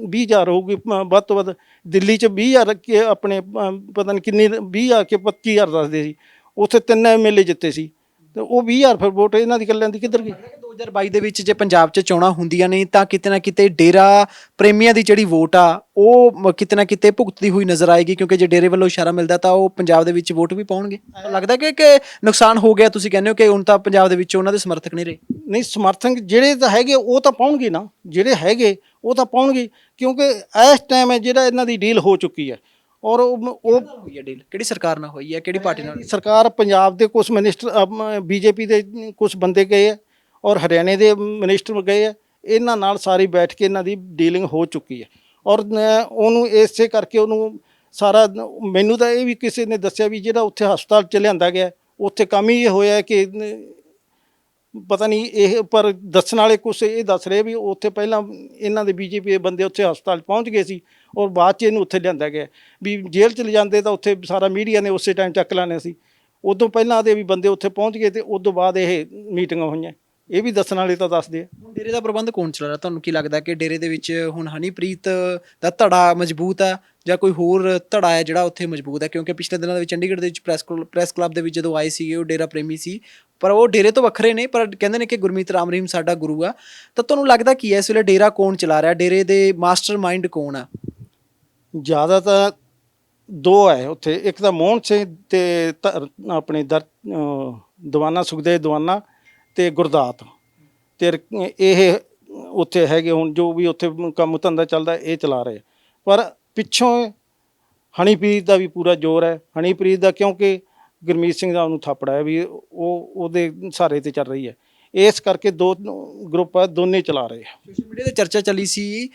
20 ਹਜ਼ਾਰ ਹੋਊਗੀ ਵੱਧ ਤੋਂ ਵੱਧ। ਦਿੱਲੀ 'ਚ 20 ਹਜ਼ਾਰ ਕੇ ਆਪਣੇ ਪਤਾ ਨਹੀਂ ਕਿੰਨੀ 20 ਆ ਕੇ 25 ਹਜ਼ਾਰ ਦੱਸਦੇ ਸੀ, ਉੱਥੇ 3 MLA ਜਿੱਤੇ ਸੀ, ਤੇ ਉਹ 20 ਹਜ਼ਾਰ ਫਿਰ ਵੋਟ ਇਹਨਾਂ ਦੀ ਇਕੱਲਿਆਂ ਦੀ ਕਿੱਧਰ ਗਈ। 2022 ਦੇ ਵਿੱਚ ਜੇ ਪੰਜਾਬ 'ਚ ਚੋਣਾਂ ਹੁੰਦੀਆਂ ਨੇ ਤਾਂ ਕਿਤੇ ਨਾ ਕਿਤੇ ਡੇਰਾ ਪ੍ਰੇਮੀਆਂ ਦੀ ਜਿਹੜੀ ਵੋਟ ਆ ਉਹ ਕਿਤੇ ਨਾ ਕਿਤੇ ਭੁਗਤਦੀ ਹੋਈ ਨਜ਼ਰ ਆਏਗੀ, ਕਿਉਂਕਿ ਜੇ ਡੇਰੇ ਵੱਲੋਂ ਇਸ਼ਾਰਾ ਮਿਲਦਾ ਤਾਂ ਉਹ ਪੰਜਾਬ ਦੇ ਵਿੱਚ ਵੋਟ ਵੀ ਪਾਉਣਗੇ। ਲੱਗਦਾ ਕਿ ਨੁਕਸਾਨ ਹੋ ਗਿਆ, ਤੁਸੀਂ ਕਹਿੰਦੇ ਹੋ ਕਿ ਹੁਣ ਤਾਂ ਪੰਜਾਬ ਦੇ ਵਿੱਚ ਉਹਨਾਂ ਦੇ ਸਮਰਥਕ ਨਹੀਂ ਰਹੇ। ਨਹੀਂ, ਸਮਰਥਕ ਜਿਹੜੇ ਤਾਂ ਹੈਗੇ ਉਹ ਤਾਂ ਪਾਉਣਗੇ ਨਾ, ਜਿਹੜੇ ਹੈਗੇ ਉਹ ਤਾਂ ਪਾਉਣਗੇ, ਕਿਉਂਕਿ ਇਸ ਟਾਈਮ ਹੈ ਜਿਹੜਾ ਇਹਨਾਂ ਦੀ ਡੀਲ ਹੋ ਚੁੱਕੀ ਹੈ। ਔਰ ਉਹ ਹੋਈ ਹੈ ਡੀਲ ਕਿਹੜੀ ਸਰਕਾਰ ਨਾਲ ਹੋਈ ਹੈ, ਕਿਹੜੀ ਪਾਰਟੀ ਨਾਲ? ਸਰਕਾਰ ਪੰਜਾਬ ਦੇ ਕੁਝ ਮਿਨਿਸਟਰ ਬੀਜੇਪੀ ਦੇ ਕੁਝ ਬੰਦੇ ਗਏ ਆ, ਔਰ ਹਰਿਆਣੇ ਦੇ ਮਿਨਿਸਟਰ ਗਏ ਆ, ਇਹਨਾਂ ਨਾਲ ਸਾਰੀ ਬੈਠ ਕੇ ਇਹਨਾਂ ਦੀ ਡੀਲਿੰਗ ਹੋ ਚੁੱਕੀ ਹੈ। ਔਰ ਉਹਨੂੰ ਇਸੇ ਕਰਕੇ ਉਹਨੂੰ ਸਾਰਾ, ਮੈਨੂੰ ਤਾਂ ਇਹ ਵੀ ਕਿਸੇ ਨੇ ਦੱਸਿਆ ਵੀ ਜਿਹੜਾ ਉੱਥੇ ਹਸਪਤਾਲ 'ਚ ਲਿਆਂਦਾ ਗਿਆ ਉੱਥੇ ਕੰਮ ਹੀ ਇਹ ਹੋਇਆ ਕਿ ਪਤਾ ਨਹੀਂ ਇਹ, ਪਰ ਦੱਸਣ ਵਾਲੇ ਕੁਛ ਇਹ ਦੱਸ ਰਹੇ ਵੀ ਉੱਥੇ ਪਹਿਲਾਂ ਇਹਨਾਂ ਦੇ ਬੀਜੇਪੀ ਦੇ ਬੰਦੇ ਉੱਥੇ ਹਸਪਤਾਲ ਪਹੁੰਚ ਗਏ ਸੀ ਔਰ ਬਾਅਦ 'ਚ ਇਹਨੂੰ ਉੱਥੇ ਲਿਆਂਦਾ ਗਿਆ। ਵੀ ਜੇਲ੍ਹ 'ਚ ਲਿਜਾਂਦੇ ਤਾਂ ਉੱਥੇ ਸਾਰਾ ਮੀਡੀਆ ਨੇ ਉਸੇ ਟਾਈਮ ਚੱਕ ਲੈਣੇ ਸੀ, ਉਦੋਂ ਪਹਿਲਾਂ ਦੇ ਵੀ ਬੰਦੇ ਉੱਥੇ ਪਹੁੰਚ ਗਏ ਤੇ ਉਦੋਂ ਬਾਅਦ ਇਹ ਮੀਟਿੰਗਾਂ ਹੋਈਆਂ। ਇਹ ਵੀ ਦੱਸਣ ਵਾਲੇ ਤਾਂ ਦੱਸਦੇ ਆ। ਹੁਣ ਡੇਰੇ ਦਾ ਪ੍ਰਬੰਧ ਕੌਣ ਚਲਾ ਰਿਹਾ? ਤੁਹਾਨੂੰ ਕੀ ਲੱਗਦਾ ਕਿ ਡੇਰੇ ਦੇ ਵਿੱਚ ਹੁਣ ਹਨੀਪ੍ਰੀਤ ਦਾ ਧੜਾ ਮਜ਼ਬੂਤ ਆ ਜਾਂ ਕੋਈ ਹੋਰ ਧੜਾ ਹੈ ਜਿਹੜਾ ਉੱਥੇ ਮਜ਼ਬੂਤ ਹੈ? ਕਿਉਂਕਿ ਪਿਛਲੇ ਦਿਨਾਂ ਦੇ ਵਿੱਚ ਚੰਡੀਗੜ੍ਹ ਦੇ ਵਿੱਚ ਪ੍ਰੈਸ ਕਲੱਬ ਦੇ ਵਿੱਚ ਜਦੋਂ ਆਏ ਸੀਗੇ ਉਹ ਡੇਰਾ ਪ੍ਰੇਮੀ ਸੀ, ਪਰ ਉਹ ਡੇਰੇ ਤੋਂ ਵੱਖਰੇ ਨੇ, ਪਰ ਕਹਿੰਦੇ ਨੇ ਕਿ ਗੁਰਮੀਤ ਰਾਮ ਰਹੀਮ ਸਾਡਾ ਗੁਰੂ ਆ। ਤਾਂ ਤੁਹਾਨੂੰ ਲੱਗਦਾ ਕੀ ਹੈ ਇਸ ਵੇਲੇ ਡੇਰਾ ਕੌਣ ਚਲਾ ਰਿਹਾ? ਡੇਰੇ ਦੇ ਮਾਸਟਰ ਮਾਈਂਡ ਕੌਣ ਆ? ਜ਼ਿਆਦਾ ਤਾਂ ਦੋ ਹੈ ਉੱਥੇ, ਇੱਕ ਤਾਂ ਮੋਹਨ ਸਿੰਘ ਤੇ ਆਪਣੇ ਦੀਵਾਨਾ ਸੁਖਦੇਵ ਦੀਵਾਨਾ ਤੇ ਗੁਰਦਾਤ, ਤੇ ਇਹ ਉੱਥੇ ਹੈਗੇ ਹੁਣ ਜੋ ਵੀ ਉੱਥੇ ਕੰਮ ਧੰਦਾ ਚੱਲਦਾ ਇਹ ਚਲਾ ਰਹੇ। ਪਰ ਪਿੱਛੋਂ ਹਨੀਪ੍ਰੀਤ ਦਾ ਵੀ ਪੂਰਾ ਜ਼ੋਰ ਹੈ। ਹਨੀਪ੍ਰੀਤ ਦਾ ਕਿਉਂਕਿ ਗੁਰਮੀਤ ਸਿੰਘ ਦਾ ਉਹਨੂੰ ਥਾਪੜਾ ਹੈ ਵੀ ਉਹ ਉਹਦੇ ਸਹਾਰੇ ਤੇ ਚੱਲ ਰਹੀ ਹੈ, ਇਸ ਕਰਕੇ ਦੋ ਗਰੁੱਪ ਹੈ, ਦੋਨੇ ਚਲਾ ਰਹੇ ਆ। ਸੋਸ਼ਲ ਮੀਡੀਆ ਤੇ ਚਰਚਾ ਚੱਲੀ ਸੀ,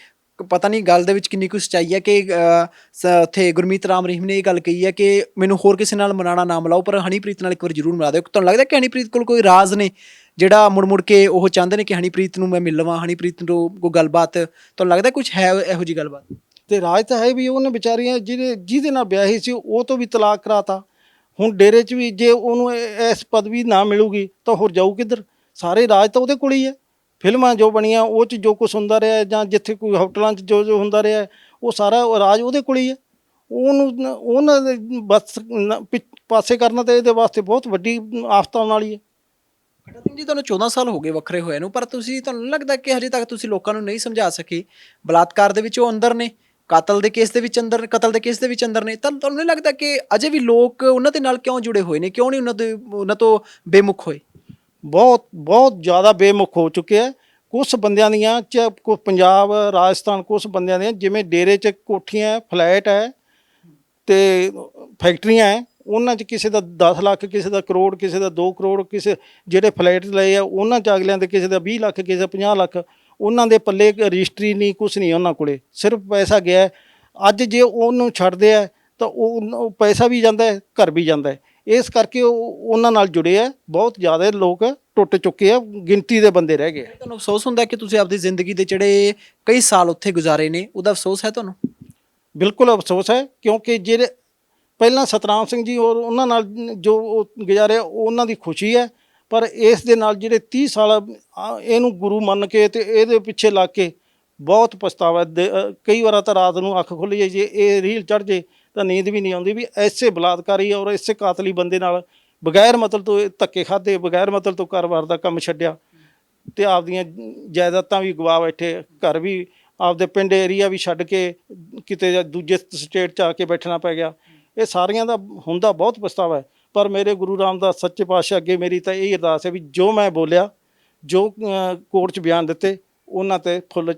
ਪਤਾ ਨਹੀਂ ਗੱਲ ਦੇ ਵਿੱਚ ਕਿੰਨੀ ਕੁ ਸੱਚਾਈ ਹੈ, ਕਿ ਉੱਥੇ ਗੁਰਮੀਤ ਰਾਮ ਰਹੀਮ ਨੇ ਇਹ ਗੱਲ ਕਹੀ ਹੈ ਕਿ ਮੈਨੂੰ ਹੋਰ ਕਿਸੇ ਨਾਲ ਮਨਾਣਾ ਨਾ ਮਿਲਾਓ, ਪਰ ਹਨੀਪ੍ਰੀਤ ਨਾਲ ਇੱਕ ਵਾਰ ਜ਼ਰੂਰ ਮਿਲਾ ਦਿਓ। ਤੁਹਾਨੂੰ ਲੱਗਦਾ ਕਿ ਹਨੀਪ੍ਰੀਤ ਕੋਲ ਕੋਈ ਰਾਜ਼ ਨੇ ਜਿਹੜਾ ਮੁੜ ਕੇ ਉਹ ਚਾਹੁੰਦੇ ਨੇ ਕਿ ਹਨੀਪ੍ਰੀਤ ਨੂੰ ਮੈਂ ਮਿਲ ਲਵਾਂ, ਹਨੀਪ੍ਰੀਤ ਨੂੰ ਕੋਈ ਗੱਲਬਾਤ? ਤੁਹਾਨੂੰ ਲੱਗਦਾ ਕੁਝ ਹੈ ਇਹੋ ਜਿਹੀ ਗੱਲਬਾਤ? ਤੇ ਰਾਜ ਤਾਂ ਹੈ ਵੀ ਉਹਨੇ ਵਿਚਾਰੀਆਂ ਜਿਹਦੇ ਨਾਲ ਵਿਆਹੀ ਸੀ ਉਹ ਤੋਂ ਵੀ ਤਲਾਕ ਕਰਾਤਾ। ਹੁਣ ਡੇਰੇ 'ਚ ਵੀ ਜੇ ਉਹਨੂੰ ਇਸ ਪਦਵੀ ਨਾ ਮਿਲੂਗੀ ਤਾਂ ਹੋਰ ਜਾਊ ਕਿੱਧਰ? ਸਾਰੇ ਰਾਜ ਤਾਂ ਉਹਦੇ ਕੋਲ ਹੀ ਹੈ। ਫਿਲਮਾਂ ਜੋ ਬਣੀਆਂ ਉਹ 'ਚ ਜੋ ਕੁਛ ਹੁੰਦਾ ਰਿਹਾ, ਜਾਂ ਜਿੱਥੇ ਕੋਈ ਹੋਟਲਾਂ 'ਚ ਜੋ ਹੁੰਦਾ ਰਿਹਾ, ਉਹ ਸਾਰਾ ਰਾਜ ਉਹਦੇ ਕੋਲ ਹੀ ਹੈ। ਉਹਨੂੰ ਉਹਨਾਂ ਦੇ ਬਸ ਪਾਸੇ ਕਰਨਾ ਤਾਂ ਇਹਦੇ ਵਾਸਤੇ ਬਹੁਤ ਵੱਡੀ ਆਫਤ ਆਉਣ ਵਾਲੀ ਹੈ। ਖੱਟਰ ਸਿੰਘ ਜੀ, ਤੁਹਾਨੂੰ 14 ਸਾਲ ਹੋ ਗਏ ਵੱਖਰੇ ਹੋਏ ਨੂੰ, ਪਰ ਤੁਹਾਨੂੰ ਨਹੀਂ ਲੱਗਦਾ ਕਿ ਹਜੇ ਤੱਕ ਤੁਸੀਂ ਲੋਕਾਂ ਨੂੰ ਨਹੀਂ ਸਮਝਾ ਸਕੇ? ਬਲਾਤਕਾਰ ਦੇ ਵਿੱਚ ਉਹ ਅੰਦਰ ਨੇ, ਕਤਲ ਦੇ ਕੇਸ ਦੇ ਵਿੱਚ ਅੰਦਰ ਨੇ, ਤਾਂ ਤੁਹਾਨੂੰ ਨਹੀਂ ਲੱਗਦਾ ਕਿ ਅਜੇ ਵੀ ਲੋਕ ਉਹਨਾਂ ਦੇ ਨਾਲ ਕਿਉਂ ਜੁੜੇ ਹੋਏ ਨੇ? ਕਿਉਂ ਨਹੀਂ ਉਹਨਾਂ ਤੋਂ ਬੇਮੁਖ ਹੋਏ? ਬਹੁਤ ਜ਼ਿਆਦਾ ਬੇਮੁਖ ਹੋ ਚੁੱਕੇ ਆ। ਕੁਛ ਬੰਦਿਆਂ ਦੀਆਂ ਕੋਈ ਪੰਜਾਬ ਰਾਜਸਥਾਨ, ਕੁਛ ਬੰਦਿਆਂ ਦੀਆਂ ਜਿਵੇਂ ਡੇਰੇ 'ਚ ਕੋਠੀਆਂ ਫਲੈਟ ਹੈ ਤੇ ਫੈਕਟਰੀਆਂ ਹੈ, ਉਹਨਾਂ 'ਚ ਕਿਸੇ ਦਾ 10 ਲੱਖ, ਕਿਸੇ ਦਾ ਕਰੋੜ, ਕਿਸੇ ਦਾ 2 ਕਰੋੜ, ਕਿਸੇ ਜਿਹੜੇ ਫਲੈਟ ਲਏ ਆ ਉਹਨਾਂ 'ਚ ਅਗਲਿਆਂ ਦੇ ਕਿਸੇ ਦਾ 20 ਲੱਖ, ਕਿਸੇ ਦਾ 50 ਲੱਖ। ਉਹਨਾਂ ਦੇ ਪੱਲੇ ਰਜਿਸਟਰੀ ਨਹੀਂ, ਕੁਛ ਨਹੀਂ ਉਹਨਾਂ ਕੋਲੇ, ਸਿਰਫ ਪੈਸਾ ਗਿਆ। ਅੱਜ ਜੇ ਉਹਨੂੰ ਛੱਡਦੇ ਆ ਤਾਂ ਉਹ ਪੈਸਾ ਵੀ ਜਾਂਦਾ ਹੈ, ਘਰ ਵੀ ਜਾਂਦਾ ਹੈ। ਇਸ ਕਰਕੇ ਉਹਨਾਂ ਨਾਲ ਜੁੜੇ ਆ। ਬਹੁਤ ਜ਼ਿਆਦਾ ਲੋਕ ਟੁੱਟ ਚੁੱਕੇ ਆ, ਗਿਣਤੀ ਦੇ ਬੰਦੇ ਰਹਿ ਗਏ। ਤੁਹਾਨੂੰ ਅਫਸੋਸ ਹੁੰਦਾ ਕਿ ਤੁਸੀਂ ਆਪਣੀ ਜ਼ਿੰਦਗੀ ਦੇ ਜਿਹੜੇ ਕਈ ਸਾਲ ਉੱਥੇ ਗੁਜ਼ਾਰੇ ਨੇ, ਉਹਦਾ ਅਫਸੋਸ ਹੈ ਤੁਹਾਨੂੰ? ਬਿਲਕੁਲ ਅਫਸੋਸ ਹੈ, ਕਿਉਂਕਿ ਜਿਹੜੇ ਪਹਿਲਾਂ ਸਤਨਾਮ ਸਿੰਘ ਜੀ ਔਰ ਉਹਨਾਂ ਨਾਲ ਜੋ ਗੁਜ਼ਾਰਿਆ ਉਹਨਾਂ ਦੀ ਖੁਸ਼ੀ ਹੈ, ਪਰ ਇਸ ਦੇ ਨਾਲ ਜਿਹੜੇ 30 ਸਾਲ ਇਹਨੂੰ ਗੁਰੂ ਮੰਨ ਕੇ ਤੇ ਇਹਦੇ ਪਿੱਛੇ ਲੱਗ ਕੇ ਬਹੁਤ ਪਛਤਾਵਾ। ਕਈ ਵਾਰ ਤਾਂ ਰਾਤ ਨੂੰ ਅੱਖ ਖੁੱਲ੍ਹ ਜਾਏ, ਜੇ ਇਹ ਰੀਲ ਚੜ੍ਹ ਜੇ ਤਾਂ ਨੀਂਦ ਵੀ ਨਹੀਂ ਆਉਂਦੀ ਵੀ ਐਸੇ ਬਲਾਤਕਾਰੀ ਔਰ ਐਸੇ ਕਾਤਲੀ ਬੰਦੇ ਨਾਲ ਬਗੈਰ ਮਤਲਬ ਤੋਂ ਧੱਕੇ ਖਾਧੇ, ਬਗੈਰ ਮਤਲਬ ਤੋਂ ਕਾਰੋਬਾਰ ਦਾ ਕੰਮ ਛੱਡਿਆ ਤੇ ਆਪਦੀਆਂ ਜਾਇਦਾਦਾਂ ਵੀ ਗਵਾ ਬੈਠੇ, ਘਰ ਵੀ ਆਪਦੇ ਪਿੰਡ ਏਰੀਆ ਵੀ ਛੱਡ ਕੇ ਕਿਤੇ ਦੂਜੇ ਸਟੇਟ 'ਚ ਆ ਕੇ ਬੈਠਣਾ ਪੈ ਗਿਆ। ਇਹ ਸਾਰੀਆਂ ਦਾ ਹੁੰਦਾ ਬਹੁਤ ਪਛਤਾਵਾ ਹੈ। ਪਰ ਮੇਰੇ ਗੁਰੂ ਰਾਮਦਾਸ ਸੱਚੇ ਪਾਤਸ਼ਾਹ ਅੱਗੇ ਮੇਰੀ ਤਾਂ ਇਹ ਅਰਦਾਸ ਹੈ ਵੀ ਜੋ ਮੈਂ ਬੋਲਿਆ, ਜੋ ਕੋਰਟ 'ਚ ਬਿਆਨ ਦਿੱਤੇ, ਉਹਨਾਂ ਤੇ ਫੁੱਲ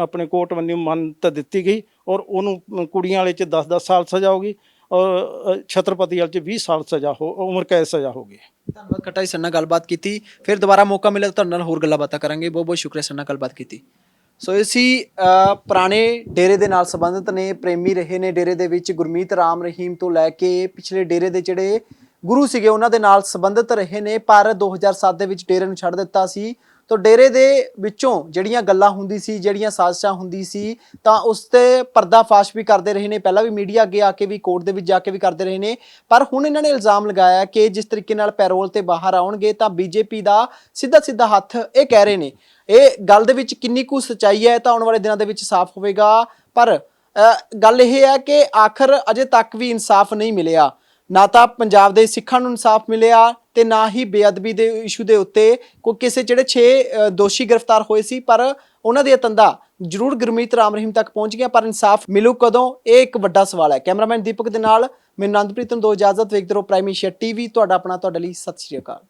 ਆਪਣੇ ਕੋਰਟ ਵੱਲੋਂ ਮਾਨਤਾ ਦਿੱਤੀ ਗਈ ਔਰ ਉਹਨੂੰ ਕੁੜੀਆਂ ਵਾਲੇ 'ਚ 10-10 ਸਾਲ ਸਜ਼ਾ ਹੋ ਗਈ ਔਰ ਛਤਰਪਤੀ ਵਾਲੇ 'ਚ 20 ਸਾਲ ਸਜ਼ਾ ਉਮਰ ਕੈਦ ਸਜ਼ਾ ਹੋ ਗਈ। ਧੰਨਵਾਦ ਖੱਟਾ ਜੀ, ਸਾਡੇ ਨਾਲ ਗੱਲਬਾਤ ਕੀਤੀ। ਫਿਰ ਦੁਬਾਰਾ ਮੌਕਾ ਮਿਲੇ ਤਾਂ ਤੁਹਾਡੇ ਨਾਲ ਹੋਰ ਗੱਲਾਂ ਬਾਤਾਂ ਕਰਾਂਗੇ। ਬਹੁਤ ਬਹੁਤ ਸ਼ੁਕਰੀਆ ਸਾਡੇ ਨਾਲ ਗੱਲਬਾਤ ਕੀਤੀ। ਸੋ ਇਹ ਸੀ ਪੁਰਾਣੇ ਡੇਰੇ ਦੇ ਨਾਲ ਸੰਬੰਧਿਤ ਨੇ, ਪ੍ਰੇਮੀ ਰਹੇ ਨੇ ਡੇਰੇ ਦੇ ਵਿੱਚ, ਗੁਰਮੀਤ ਰਾਮ ਰਹੀਮ ਤੋਂ ਲੈ ਕੇ ਪਿਛਲੇ ਡੇਰੇ ਦੇ ਜਿਹੜੇ ਗੁਰੂ ਸੀਗੇ ਉਹਨਾਂ ਦੇ ਨਾਲ ਸੰਬੰਧਿਤ ਰਹੇ ਨੇ, ਪਰ 2007 ਦੇ ਵਿੱਚ ਡੇਰੇ ਨੂੰ ਛੱਡ ਦਿੱਤਾ ਸੀ। ਤਾਂ ਡੇਰੇ ਦੇ ਵਿੱਚੋਂ ਜਿਹੜੀਆਂ ਗੱਲਾਂ ਹੁੰਦੀ ਸੀ, ਜਿਹੜੀਆਂ ਸਾਜ਼ਿਸ਼ਾਂ ਹੁੰਦੀ ਸੀ, ਤਾਂ ਉਸ ਤੇ ਪਰਦਾਫਾਸ਼ ਵੀ ਕਰਦੇ ਰਹੇ ਨੇ। ਪਹਿਲਾਂ ਵੀ ਮੀਡੀਆ ਅੱਗੇ ਆ ਕੇ ਵੀ, ਕੋਰਟ ਦੇ ਵਿੱਚ ਜਾ ਕੇ ਵੀ ਕਰਦੇ ਰਹੇ ਨੇ। ਪਰ ਹੁਣ ਇਹਨਾਂ ਨੇ ਇਲਜ਼ਾਮ ਲਗਾਇਆ ਕਿ ਜਿਸ ਤਰੀਕੇ ਨਾਲ ਪੈਰੋਲ ਤੇ ਬਾਹਰ ਆਉਣਗੇ ਤਾਂ ਬੀਜੇਪੀ ਦਾ ਸਿੱਧਾ ਹੱਥ ਇਹ ਕਹਿ ਰਹੇ ਨੇ। ਇਹ ਗੱਲ ਦੇ ਵਿੱਚ ਕਿੰਨੀ ਕੁ ਸੱਚਾਈ ਹੈ ਤਾਂ ਆਉਣ ਵਾਲੇ ਦਿਨਾਂ ਦੇ ਵਿੱਚ ਸਾਫ਼ ਹੋਵੇਗਾ। ਪਰ ਗੱਲ ਇਹ ਹੈ ਕਿ ਆਖਰ ਅਜੇ ਤੱਕ ਵੀ ਇਨਸਾਫ ਨਹੀਂ ਮਿਲਿਆ। ਨਾ ਤਾਂ ਪੰਜਾਬ ਦੇ ਸਿੱਖਾਂ ਨੂੰ ਇਨਸਾਫ ਮਿਲਿਆ ਤੇ ਨਾ ਹੀ ਬੇਅਦਬੀ ਦੇ ਇਸ਼ੂ ਦੇ ਉੱਤੇ ਕੋਈ ਕਿਸੇ ਜਿਹੜੇ 6 ਦੋਸ਼ੀ ਗ੍ਰਿਫਤਾਰ ਹੋਏ ਸੀ, ਪਰ ਉਹਨਾਂ ਦੀਆਂ ਤੰਦਾਂ ਜ਼ਰੂਰ ਗੁਰਮੀਤ ਰਾਮ ਰਹੀਮ ਤੱਕ ਪਹੁੰਚ ਗਿਆ, ਪਰ ਇਨਸਾਫ ਮਿਲੂ ਕਦੋਂ, ਇਹ ਇੱਕ ਵੱਡਾ ਸਵਾਲ ਹੈ। ਕੈਮਰਾਮੈਨ ਦੀਪਕ ਦੇ ਨਾਲ ਮੈਨੂੰ ਆਨੰਦਪ੍ਰੀਤ ਨੂੰ ਦਿਓ ਇਜਾਜ਼ਤ। ਵੇਖਦੇ ਰਹੋ ਪ੍ਰਾਈਮ ਏਸ਼ੀਆ ਟੀਵੀ, ਤੁਹਾਡਾ ਆਪਣਾ, ਤੁਹਾਡੇ ਲਈ। ਸਤਿ ਸ਼੍ਰੀ ਅਕਾਲ।